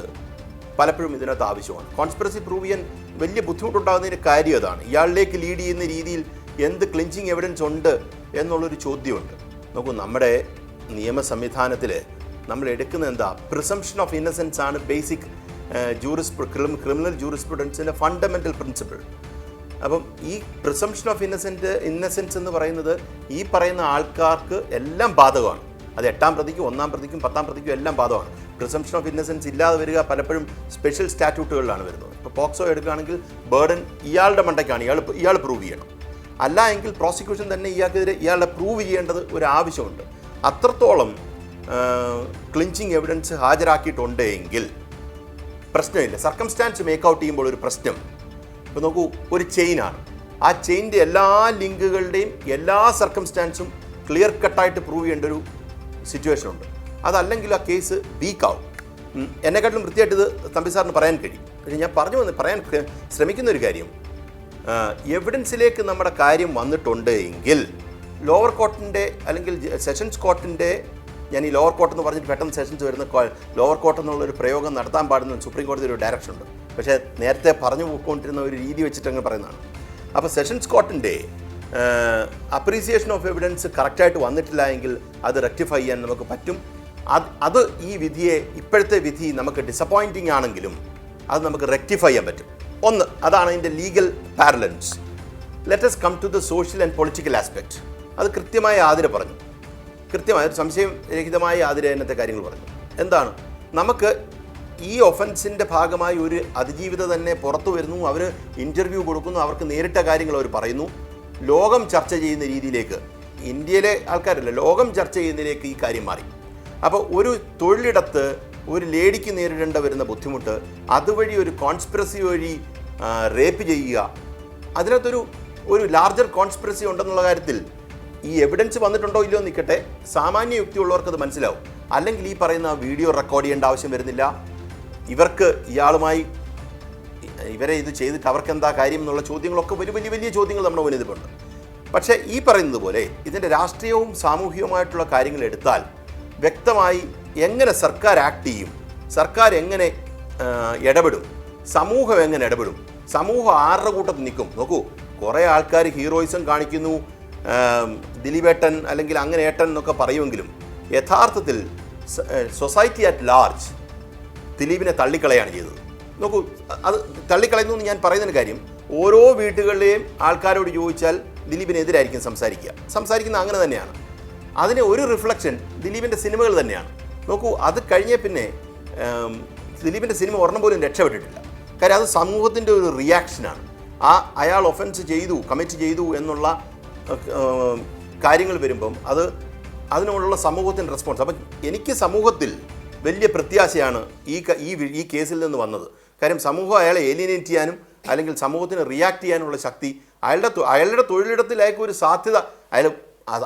പലപ്പോഴും ഇതിനകത്ത് ആവശ്യമാണ്. കോൺസ്പിറസി പ്രൂവ് ചെയ്യാൻ വലിയ ബുദ്ധിമുട്ടുണ്ടാകുന്നതിൻ്റെ കാര്യം അതാണ്. ഇയാളിലേക്ക് ലീഡ് ചെയ്യുന്ന രീതിയിൽ എന്ത് ക്ലിഞ്ചിങ് എവിഡൻസ് ഉണ്ട് എന്നുള്ളൊരു ചോദ്യമുണ്ട്. നോക്കൂ, നമ്മുടെ നിയമ സംവിധാനത്തിൽ നമ്മൾ എടുക്കുന്ന എന്താ, പ്രിസംപ്ഷൻ ഓഫ് ഇന്നസെൻസ് ആണ് ബേസിക് ക്രിമിനൽ ജൂറിസ്പ്രുഡൻസിൻ്റെ ഫണ്ടമെൻ്റൽ പ്രിൻസിപ്പിൾ. അപ്പം ഈ പ്രിസംപ്ഷൻ ഓഫ് ഇന്നസെൻസ് എന്ന് പറയുന്നത് ഈ പറയുന്ന ആൾക്കാർക്ക് എല്ലാം ബാധകമാണ്. അത് 8ാം പ്രതിക്കും 1ാം പ്രതിക്കും 10ാം പ്രതിക്കും എല്ലാം ബാധകമാണ്. പ്രിസംപ്ഷൻ ഓഫ് ഇന്നസെൻസ് ഇല്ലാതെ വരിക പലപ്പോഴും സ്പെഷ്യൽ സ്റ്റാറ്റ്യൂട്ടുകളിലാണ് വരുന്നത്. ഇപ്പോൾ പോക്സോ എടുക്കുകയാണെങ്കിൽ ബേർഡൻ ഇയാളുടെ മണ്ടയ്ക്കാണ്, ഇയാൾ പ്രൂവ് ചെയ്യണം. അല്ല എങ്കിൽ പ്രോസിക്യൂഷൻ തന്നെ ഇയാളുടെ പ്രൂവ് ചെയ്യേണ്ടത് ഒരു ആവശ്യമുണ്ട്. അത്രത്തോളം ക്ലിഞ്ചിങ് എവിഡൻസ് ഹാജരാക്കിയിട്ടുണ്ട് എങ്കിൽ പ്രശ്നമില്ല. സർക്കംസ്റ്റാൻസ് മേക്കൗട്ട് ചെയ്യുമ്പോൾ ഒരു പ്രശ്നം, ഇപ്പോൾ നോക്കൂ, ഒരു ചെയിനാണ്. ആ ചെയിൻ്റെ എല്ലാ ലിങ്കുകളുടെയും എല്ലാ സർക്കംസ്റ്റാൻസും ക്ലിയർ കട്ടായിട്ട് പ്രൂവ് ചെയ്യേണ്ട ഒരു സിറ്റുവേഷൻ ഉണ്ട്. അതല്ലെങ്കിൽ ആ കേസ് വീക്കാവും. എന്നെക്കാട്ടിലും വൃത്തിയായിട്ട് ഇത് തമ്പി സാറിന് പറയാൻ കഴിയും. പക്ഷേ ഞാൻ പറയാൻ ശ്രമിക്കുന്ന ഒരു കാര്യം, എവിഡൻസിലേക്ക് നമ്മുടെ കാര്യം വന്നിട്ടുണ്ട് എങ്കിൽ ലോവർ കോർട്ടിൻ്റെ അല്ലെങ്കിൽ സെഷൻസ് കോർട്ടിൻ്റെ, ഞാൻ ഈ ലോവർ കോർട്ട് എന്ന് പറഞ്ഞിട്ട് പെട്ടെന്ന് സെഷൻസ് വരുന്ന ലോവർ കോർട്ട് എന്നുള്ളൊരു പ്രയോഗം നടത്താൻ പാടുന്ന സുപ്രീം കോടതി ഒരു ഡയറക്ഷൻ ഉണ്ട്. പക്ഷേ നേരത്തെ പറഞ്ഞു പോയിക്കൊണ്ടിരുന്ന ഒരു രീതി വെച്ചിട്ട് അങ്ങനെ പറയുന്നതാണ്. അപ്പോൾ സെഷൻസ് കോർട്ടിൻ്റെ അപ്രീസിയേഷൻ ഓഫ് എവിഡൻസ് കറക്റ്റായിട്ട് വന്നിട്ടില്ല എങ്കിൽ അത് റെക്ടിഫൈ ചെയ്യാൻ നമുക്ക് പറ്റും. അത് ഈ വിധിയെ, ഇപ്പോഴത്തെ വിധി നമുക്ക് ഡിസപ്പോയിൻറ്റിംഗ് ആണെങ്കിലും അത് നമുക്ക് റെക്ടിഫൈ ചെയ്യാൻ പറ്റും. ഒന്ന്, അതാണ് അതിൻ്റെ legal parlance. Let us come to the social and political aspect. അത് കൃത്യമായ ആതിര പറഞ്ഞു, കൃത്യമായ ഒരു സംശയം രഹിതമായ ആതിര എന്നത്തെ കാര്യങ്ങൾ പറഞ്ഞു. എന്താണ്, നമുക്ക് ഈ ഒഫൻസിൻ്റെ ഭാഗമായി ഒരു അതിജീവിത തന്നെ പുറത്തു വരുന്നു, അവർ ഇൻ്റർവ്യൂ കൊടുക്കുന്നു, അവർക്ക് നേരിട്ട കാര്യങ്ങൾ അവർ പറയുന്നു. ലോകം ചർച്ച ചെയ്യുന്ന രീതിയിലേക്ക്, ഇന്ത്യയിലെ ആൾക്കാരല്ല, ലോകം ചർച്ച ചെയ്യുന്നതിലേക്ക് ഈ കാര്യം മാറി. അപ്പോൾ ഒരു തൊഴിലിടത്ത് ഒരു ലേഡിക്ക് നേരിടേണ്ട വരുന്ന ബുദ്ധിമുട്ട്, അതുവഴി ഒരു കോൺസ്പിറസി വഴി റേപ്പ് ചെയ്യുക, അതിനകത്തൊരു ലാർജർ കോൺസ്പിറസി ഉണ്ടെന്നുള്ള കാര്യത്തിൽ ഈ എവിഡൻസ് വന്നിട്ടുണ്ടോ ഇല്ലയോ നിൽക്കട്ടെ, സാമാന്യ യുക്തിയുള്ളവർക്ക് അത് മനസ്സിലാവും. അല്ലെങ്കിൽ ഈ പറയുന്ന വീഡിയോ റെക്കോർഡ് ചെയ്യേണ്ട ആവശ്യം വരുന്നില്ല. ഇവർക്ക് ഇവരെ ഇത് ചെയ്തിട്ട് അവർക്ക് എന്താ കാര്യം എന്നുള്ള ചോദ്യങ്ങളൊക്കെ വലിയ ചോദ്യങ്ങൾ നമ്മുടെ മുന്നിലുണ്ട്. പക്ഷേ ഈ പറയുന്നത് പോലെ ഇതിൻ്റെ രാഷ്ട്രീയവും സാമൂഹികവുമായിട്ടുള്ള കാര്യങ്ങൾ എടുത്താൽ വ്യക്തമായി എങ്ങനെ സർക്കാർ ആക്ട് ചെയ്യും, സർക്കാർ എങ്ങനെ ഇടപെടും, സമൂഹം എങ്ങനെ ഇടപെടും, സമൂഹം ആരുടെ കൂട്ടത്തിൽ നിൽക്കും. നോക്കൂ, കുറേ ആൾക്കാർ ഹീറോയിസം കാണിക്കുന്നു, ദിലീപേട്ടൻ അല്ലെങ്കിൽ അങ്ങനെ ഏട്ടൻ എന്നൊക്കെ പറയുമെങ്കിലും യഥാർത്ഥത്തിൽ സൊസൈറ്റി അറ്റ് ലാർജ് ദിലീപിനെ തള്ളിക്കളയാണ് ചെയ്തത്. നോക്കൂ, അത് തള്ളിക്കളയുന്നു എന്ന് ഞാൻ പറയുന്നതിന് കാര്യം, ഓരോ വീട്ടുകളിലെയും ആൾക്കാരോട് ചോദിച്ചാൽ ദിലീപിനെതിരായിരിക്കും സംസാരിക്കുന്നത് അങ്ങനെ തന്നെയാണ്. അതിന് ഒരു റിഫ്ലക്ഷൻ ദിലീപിൻ്റെ സിനിമകൾ തന്നെയാണ്. നോക്കൂ, അത് കഴിഞ്ഞ പിന്നെ ദിലീപിൻ്റെ സിനിമ ഒരെണ്ണം പോലും രക്ഷപ്പെട്ടിട്ടില്ല. കാര്യം അത് സമൂഹത്തിൻ്റെ ഒരു റിയാക്ഷനാണ്. അയാൾ ഒഫൻസ് കമ്മിറ്റ് ചെയ്തു എന്നുള്ള കാര്യങ്ങൾ വരുമ്പം അതിനോടുള്ള സമൂഹത്തിൻ്റെ റെസ്പോൺസ്. അപ്പം എനിക്ക് സമൂഹത്തിൽ വലിയ പ്രത്യാശയാണ് ഈ കേസിൽ നിന്ന് വന്നത്. കാര്യം സമൂഹം അയാളെ ഏലിയനേറ്റ് ചെയ്യാനും അല്ലെങ്കിൽ സമൂഹത്തിന് റിയാക്ട് ചെയ്യാനുള്ള ശക്തി, അയാളുടെ തൊഴിലിടത്തിൽ അയാൾക്ക് ഒരു സാധ്യത, അയാൾ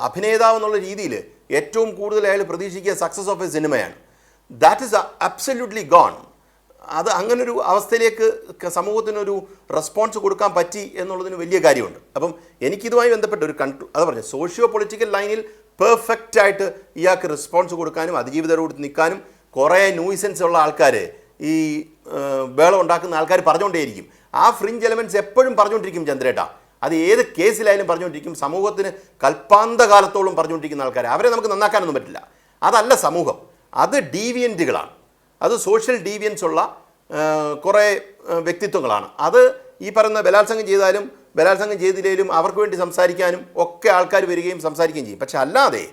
അഭിനേതാവ് എന്നുള്ള രീതിയിൽ ഏറ്റവും കൂടുതൽ അയാൾ പ്രതീക്ഷിക്കുക സക്സസ് ഓഫ് എ സിനിമയാണ്. That is absolutely gone. അത് അങ്ങനൊരു അവസ്ഥയിലേക്ക് സമൂഹത്തിനൊരു റെസ്പോൺസ് കൊടുക്കാൻ പറ്റി എന്നുള്ളതിന് വലിയ കാര്യമുണ്ട്. അപ്പം എനിക്കിതുമായി ബന്ധപ്പെട്ട ഒരു അത് പറഞ്ഞു സോഷ്യോ പൊളിറ്റിക്കൽ ലൈനിൽ പെർഫെക്റ്റ് ആയിട്ട് ഇയാൾക്ക് റെസ്പോൺസ് കൊടുക്കാനും അതിജീവിതരോട് നിൽക്കാനും കുറേ ന്യൂസൻസ് ഉള്ള ആൾക്കാർ ഈ ബേളം ഉണ്ടാക്കുന്ന ആൾക്കാർ പറഞ്ഞുകൊണ്ടേയിരിക്കും. ആ ഫ്രിഞ്ച് എലമെൻറ്റ്സ് എപ്പോഴും പറഞ്ഞുകൊണ്ടിരിക്കും ചന്ദ്രേട്ട. അത് ഏത് കേസിലായാലും പറഞ്ഞുകൊണ്ടിരിക്കും. സമൂഹത്തിന് കൽപ്പാന്തകാലത്തോളം പറഞ്ഞുകൊണ്ടിരിക്കുന്ന ആൾക്കാർ, അവരെ നമുക്ക് നന്നാക്കാനൊന്നും പറ്റില്ല. അതല്ല സമൂഹം, അത് ഡീവിയൻറ്റുകളാണ്, അത് സോഷ്യൽ ഡീവിയൻസ് ഉള്ള കുറേ വ്യക്തിത്വങ്ങളാണ്. അത് ഈ പറയുന്ന ബലാത്സംഗം ചെയ്താലും ബലാത്സംഗം ചെയ്തില്ലേലും അവർക്ക് വേണ്ടി സംസാരിക്കാനും ഒക്കെ ആൾക്കാർ വരികയും സംസാരിക്കുകയും ചെയ്യും. പക്ഷെ അല്ലാതെ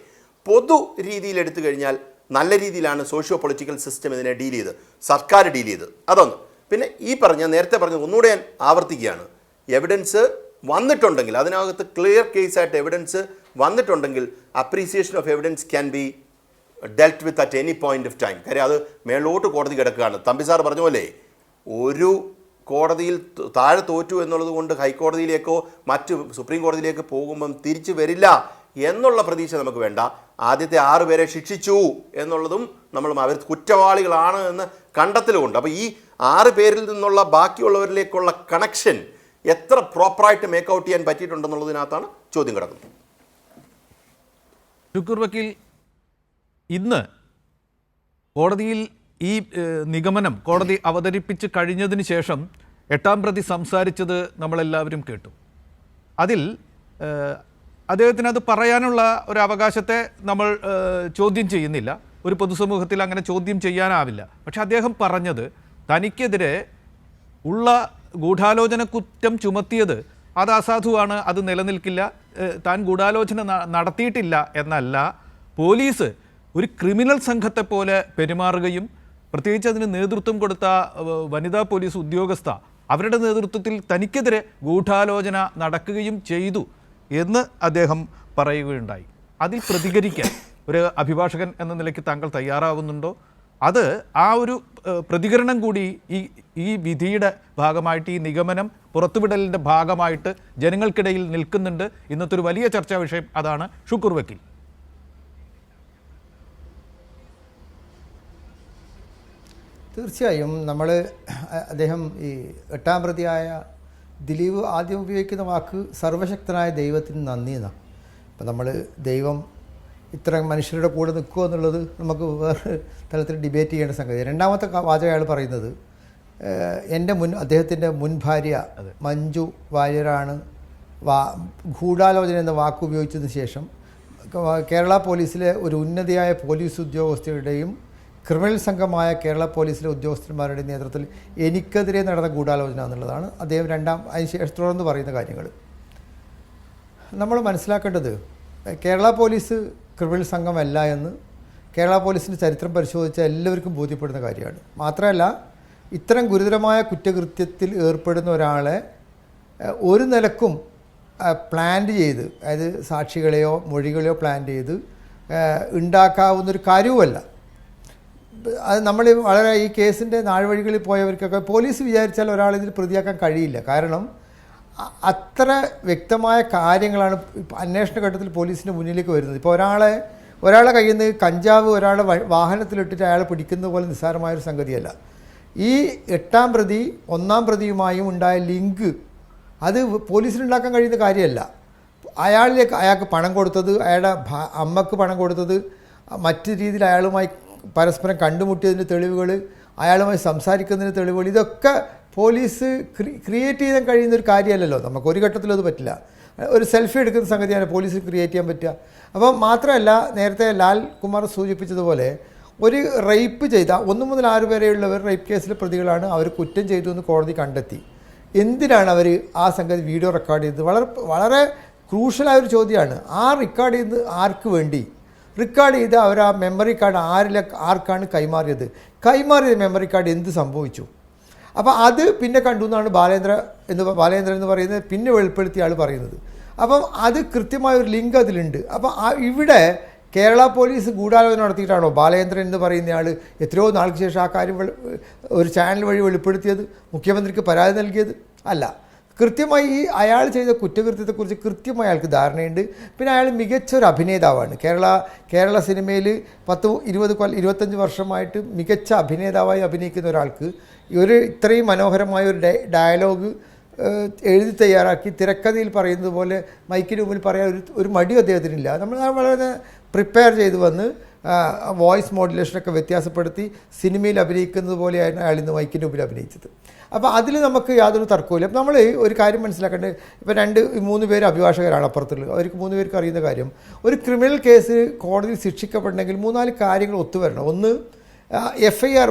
പൊതു രീതിയിൽ എടുത്തു കഴിഞ്ഞാൽ നല്ല രീതിയിലാണ് സോഷ്യോ പൊളിറ്റിക്കൽ സിസ്റ്റം ഇതിനെ ഡീൽ ചെയ്ത്, സർക്കാർ ഡീൽ ചെയ്ത്. അതൊന്ന്. പിന്നെ ഈ നേരത്തെ പറഞ്ഞത് ഒന്നുകൂടെ ഞാൻ ആവർത്തിക്കുകയാണ്. എവിഡൻസ് വന്നിട്ടുണ്ടെങ്കിൽ, അതിനകത്ത് ക്ലിയർ കേസായിട്ട് എവിഡൻസ് വന്നിട്ടുണ്ടെങ്കിൽ appreciation of evidence can be delt with at any point of time. കാര്യം അത് മേളോട്ട് കോടതി കിടക്കുകയാണ്. തമ്പി സാർ പറഞ്ഞ പോലെ ഒരു കോടതിയിൽ താഴെ തോറ്റു എന്നുള്ളത് കൊണ്ട് ഹൈക്കോടതിയിലേക്കോ മറ്റ് സുപ്രീം കോടതിയിലേക്ക് പോകുമ്പം തിരിച്ചു വരില്ല എന്നുള്ള പ്രതീക്ഷ നമുക്ക് വേണ്ട. ആദ്യത്തെ 6 പേരെ ശിക്ഷിച്ചു എന്നുള്ളതും നമ്മൾ അവർ കുറ്റവാളികളാണ് എന്ന് കണ്ടെത്തലുമുണ്ട്. അപ്പോൾ ഈ 6 പേരിൽ നിന്നുള്ള ബാക്കിയുള്ളവരിലേക്കുള്ള കണക്ഷൻ എത്ര പ്രോപ്പറായിട്ട് മേക്കൗട്ട് ചെയ്യാൻ പറ്റിയിട്ടുണ്ടെന്നുള്ളതിനകത്താണ് ചോദ്യം കിടക്കുന്നത്. ഷുക്കൂർ വക്കീൽ, ഇന്ന് കോടതിയിൽ ഈ നിഗമനം കോടതി അവതരിപ്പിച്ച് കഴിഞ്ഞതിന് ശേഷം 8ാം പ്രതി സംസാരിച്ചത് നമ്മളെല്ലാവരും കേട്ടു. അതിൽ അദ്ദേഹത്തിന് അത് പറയാനുള്ള ഒരു അവകാശത്തെ നമ്മൾ ചോദ്യം ചെയ്യുന്നില്ല. ഒരു പൊതുസമൂഹത്തിൽ അങ്ങനെ ചോദ്യം ചെയ്യാനാവില്ല. പക്ഷെ അദ്ദേഹം പറഞ്ഞത് തനിക്കെതിരെ ഉള്ള ഗൂഢാലോചന കുറ്റം ചുമത്തിയത് അത് അസാധുവാണ്, അത് നിലനിൽക്കില്ല, താൻ ഗൂഢാലോചന നടത്തിയിട്ടില്ല എന്നല്ല, പോലീസ് ഒരു ക്രിമിനൽ സംഘത്തെ പോലെ പെരുമാറുകയും പ്രത്യേകിച്ച് അതിന് നേതൃത്വം കൊടുത്ത വനിതാ പോലീസ് ഉദ്യോഗസ്ഥ അവരുടെ നേതൃത്വത്തിൽ തനിക്കെതിരെ ഗൂഢാലോചന നടക്കുകയും ചെയ്തു എന്ന് അദ്ദേഹം പറയുകയുണ്ടായി. അതിൽ പ്രതികരിക്കാൻ ഒരു അഭിഭാഷകൻ എന്ന നിലയ്ക്ക് താങ്കൾ തയ്യാറാവുന്നുണ്ടോ? അത് ആ ഒരു പ്രതികരണം കൂടി ഈ വിധിയുടെ ഭാഗമായിട്ട്, ഈ നിഗമനം പുറത്തുവിടലിൻ്റെ ഭാഗമായിട്ട് ജനങ്ങൾക്കിടയിൽ നിൽക്കുന്നുണ്ട്. ഇന്നത്തെ ഒരു വലിയ ചർച്ചാ വിഷയം അതാണ്. ഷുക്കൂർ വക്കീൽ, തീർച്ചയായും അദ്ദേഹം ഈ 8ാം പ്രതിയായ ദിലീപ് ആദ്യം ഉപയോഗിക്കുന്ന വാക്ക് സർവശക്തനായ ദൈവത്തിന് നന്ദി എന്നാണ്. അപ്പം നമ്മൾ ദൈവം ഇത്ര മനുഷ്യരുടെ കൂടെ നിൽക്കുക എന്നുള്ളത് നമുക്ക് വേറെ തലത്തിൽ ഡിബേറ്റ് ചെയ്യേണ്ട സംഗതി. രണ്ടാമത്തെ വാചകം അയാൾ പറയുന്നത് അദ്ദേഹത്തിൻ്റെ മുൻ ഭാര്യ മഞ്ജു വാര്യരാണ് ഗൂഢാലോചന എന്ന വാക്ക് ഉപയോഗിച്ചതിന് ശേഷം കേരള പോലീസിലെ ഒരു ഉന്നതിയായ പോലീസ് ഉദ്യോഗസ്ഥരുടെയും ക്രിമിനൽ സംഘമായ കേരള പോലീസിലെ ഉദ്യോഗസ്ഥന്മാരുടെയും നേതൃത്വത്തിൽ എനിക്കെതിരെ നടന്ന ഗൂഢാലോചന എന്നുള്ളതാണ് അദ്ദേഹം അതിനുശേഷം തുടർന്ന് പറയുന്ന കാര്യങ്ങൾ. നമ്മൾ മനസ്സിലാക്കേണ്ടത് കേരള പോലീസ് ക്രിമിനൽ സംഘമല്ല എന്ന് കേരള പോലീസിൻ്റെ ചരിത്രം പരിശോധിച്ച എല്ലാവർക്കും ബോധ്യപ്പെടുന്ന കാര്യമാണ്. മാത്രമല്ല, ഇത്തരം ഗുരുതരമായ കുറ്റകൃത്യത്തിൽ ഏർപ്പെടുന്ന ഒരാളെ ഒരു നിലക്കും പ്ലാൻ ചെയ്ത്, അതായത് സാക്ഷികളെയോ മൊഴികളെയോ പ്ലാൻ ചെയ്ത് ഉണ്ടാക്കാവുന്നൊരു കാര്യവുമല്ല. അത് നമ്മൾ വളരെ ഈ കേസിൻ്റെ നാഴ്വഴികളിൽ പോയവർക്കൊക്കെ പോലീസ് വിചാരിച്ചാൽ ഒരാളിതിൽ പ്രതിയാക്കാൻ കഴിയില്ല. കാരണം അത്ര വ്യക്തമായ കാര്യങ്ങളാണ് അന്വേഷണ ഘട്ടത്തിൽ പോലീസിൻ്റെ മുന്നിലേക്ക് വരുന്നത്. ഇപ്പോൾ ഒരാളെ കയ്യിൽ നിന്ന് കഞ്ചാവ് ഒരാളെ വാഹനത്തിലിട്ടിട്ട് അയാളെ പിടിക്കുന്ന പോലെ നിസ്സാരമായൊരു സംഗതിയല്ല. ഈ 8ാം പ്രതി 1ാം പ്രതിയുമായും ഉണ്ടായ ലിങ്ക് അത് പോലീസിനുണ്ടാക്കാൻ കഴിയുന്ന കാര്യമല്ല. അയാൾക്ക് പണം കൊടുത്തത്, അയാളുടെ അമ്മക്ക് പണം കൊടുത്തത്, മറ്റു രീതിയിൽ അയാളുമായി പരസ്പരം കണ്ടുമുട്ടിയതിൻ്റെ തെളിവുകൾ, അയാളുമായി സംസാരിക്കുന്നതിന് തെളിവുകൾ, ഇതൊക്കെ പോലീസ് ക്രിയേറ്റ് ചെയ്യാൻ കഴിയുന്ന ഒരു കാര്യമല്ലല്ലോ. നമുക്ക് ഒരു ഘട്ടത്തിലും അത് പറ്റില്ല. ഒരു സെൽഫി എടുക്കുന്ന സംഗതിയാണ് പോലീസ് ക്രിയേറ്റ് ചെയ്യാൻ പറ്റുക. അപ്പം മാത്രമല്ല, നേരത്തെ ലാൽ കുമാർ സൂചിപ്പിച്ചതുപോലെ ഒരു റേപ്പ് ചെയ്ത 1 മുതൽ 6 വരെയുള്ളവർ റേപ്പ് കേസിലെ പ്രതികളാണ്. അവർ കുറ്റം ചെയ്തു എന്ന് കോടതി കണ്ടെത്തി. എന്തിനാണ് അവർ ആ സംഗതി വീഡിയോ റെക്കോർഡ് ചെയ്തത്? വളരെ ക്രൂഷ്യലായൊരു ചോദ്യമാണ്. ആ റെക്കോർഡ് ചെയ്ത് ആർക്ക് വേണ്ടി റെക്കോർഡ് ചെയ്ത് അവർ ആ മെമ്മറി കാർഡ് ആർക്കാണ് കൈമാറിയത് മെമ്മറി കാർഡ് എന്ത് സംഭവിച്ചു? അപ്പോൾ അത് പിന്നെ കണ്ടു എന്നാണ് ബാലേന്ദ്രൻ എന്ന് പറയുന്നത് പിന്നെ വെളിപ്പെടുത്തിയ ആൾ പറയുന്നത്. അപ്പം അത് കൃത്യമായൊരു ലിങ്ക് അതിലുണ്ട്. അപ്പം ഇവിടെ കേരള പോലീസ് ഗൂഢാലോചന നടത്തിയിട്ടാണോ ബാലേന്ദ്രൻ എന്ന് പറയുന്നയാൾ എത്രയോ നാൾക്ക് ശേഷം ആ കാര്യം ഒരു ചാനൽ വഴി വെളിപ്പെടുത്തിയത്, മുഖ്യമന്ത്രിക്ക് പരാതി നൽകിയത്? അല്ല. കൃത്യമായി ഈ അയാൾ ചെയ്ത കുറ്റകൃത്യത്തെക്കുറിച്ച് കൃത്യമായി അയാൾക്ക് ധാരണയുണ്ട്. പിന്നെ അയാൾ മികച്ചൊരു അഭിനേതാവാണ്. കേരള സിനിമയിൽ 25 വർഷമായിട്ട് മികച്ച അഭിനേതാവായി അഭിനയിക്കുന്ന ഒരാൾക്ക് ഇത്രയും മനോഹരമായ ഒരു ഡയലോഗ് എഴുതി തയ്യാറാക്കി തിരക്കഥയിൽ പറയുന്നത് പോലെ മൈക്കിന് മുമ്പിൽ പറയാൻ ഒരു മടിയും അദ്ദേഹത്തിനില്ല. നമ്മൾ വളരെ പ്രിപ്പയർ ചെയ്ത് വന്ന് വോയിസ് മോഡുലേഷനൊക്കെ വ്യത്യാസപ്പെടുത്തി സിനിമയിൽ അഭിനയിക്കുന്നത് പോലെയാണ് അയാൾ ഇന്ന് മൈക്കിൻ്റെ മുമ്പിൽ അഭിനയിച്ചത്. അപ്പോൾ അതിൽ നമുക്ക് യാതൊരു തർക്കവുമില്ല. അപ്പോൾ നമ്മൾ ഒരു കാര്യം മനസ്സിലാക്കേണ്ടത്, ഇപ്പോൾ 2-3 പേര് അഭിഭാഷകരാണ് അപ്പുറത്തുള്ളത്. അവർക്ക് 3 പേർക്ക് അറിയുന്ന കാര്യം, ഒരു ക്രിമിനൽ കേസ് കോടതിയിൽ ശിക്ഷിക്കപ്പെടണമെങ്കിൽ 3-4 കാര്യങ്ങൾ ഒത്തുവരണം. ഒന്ന്, FIR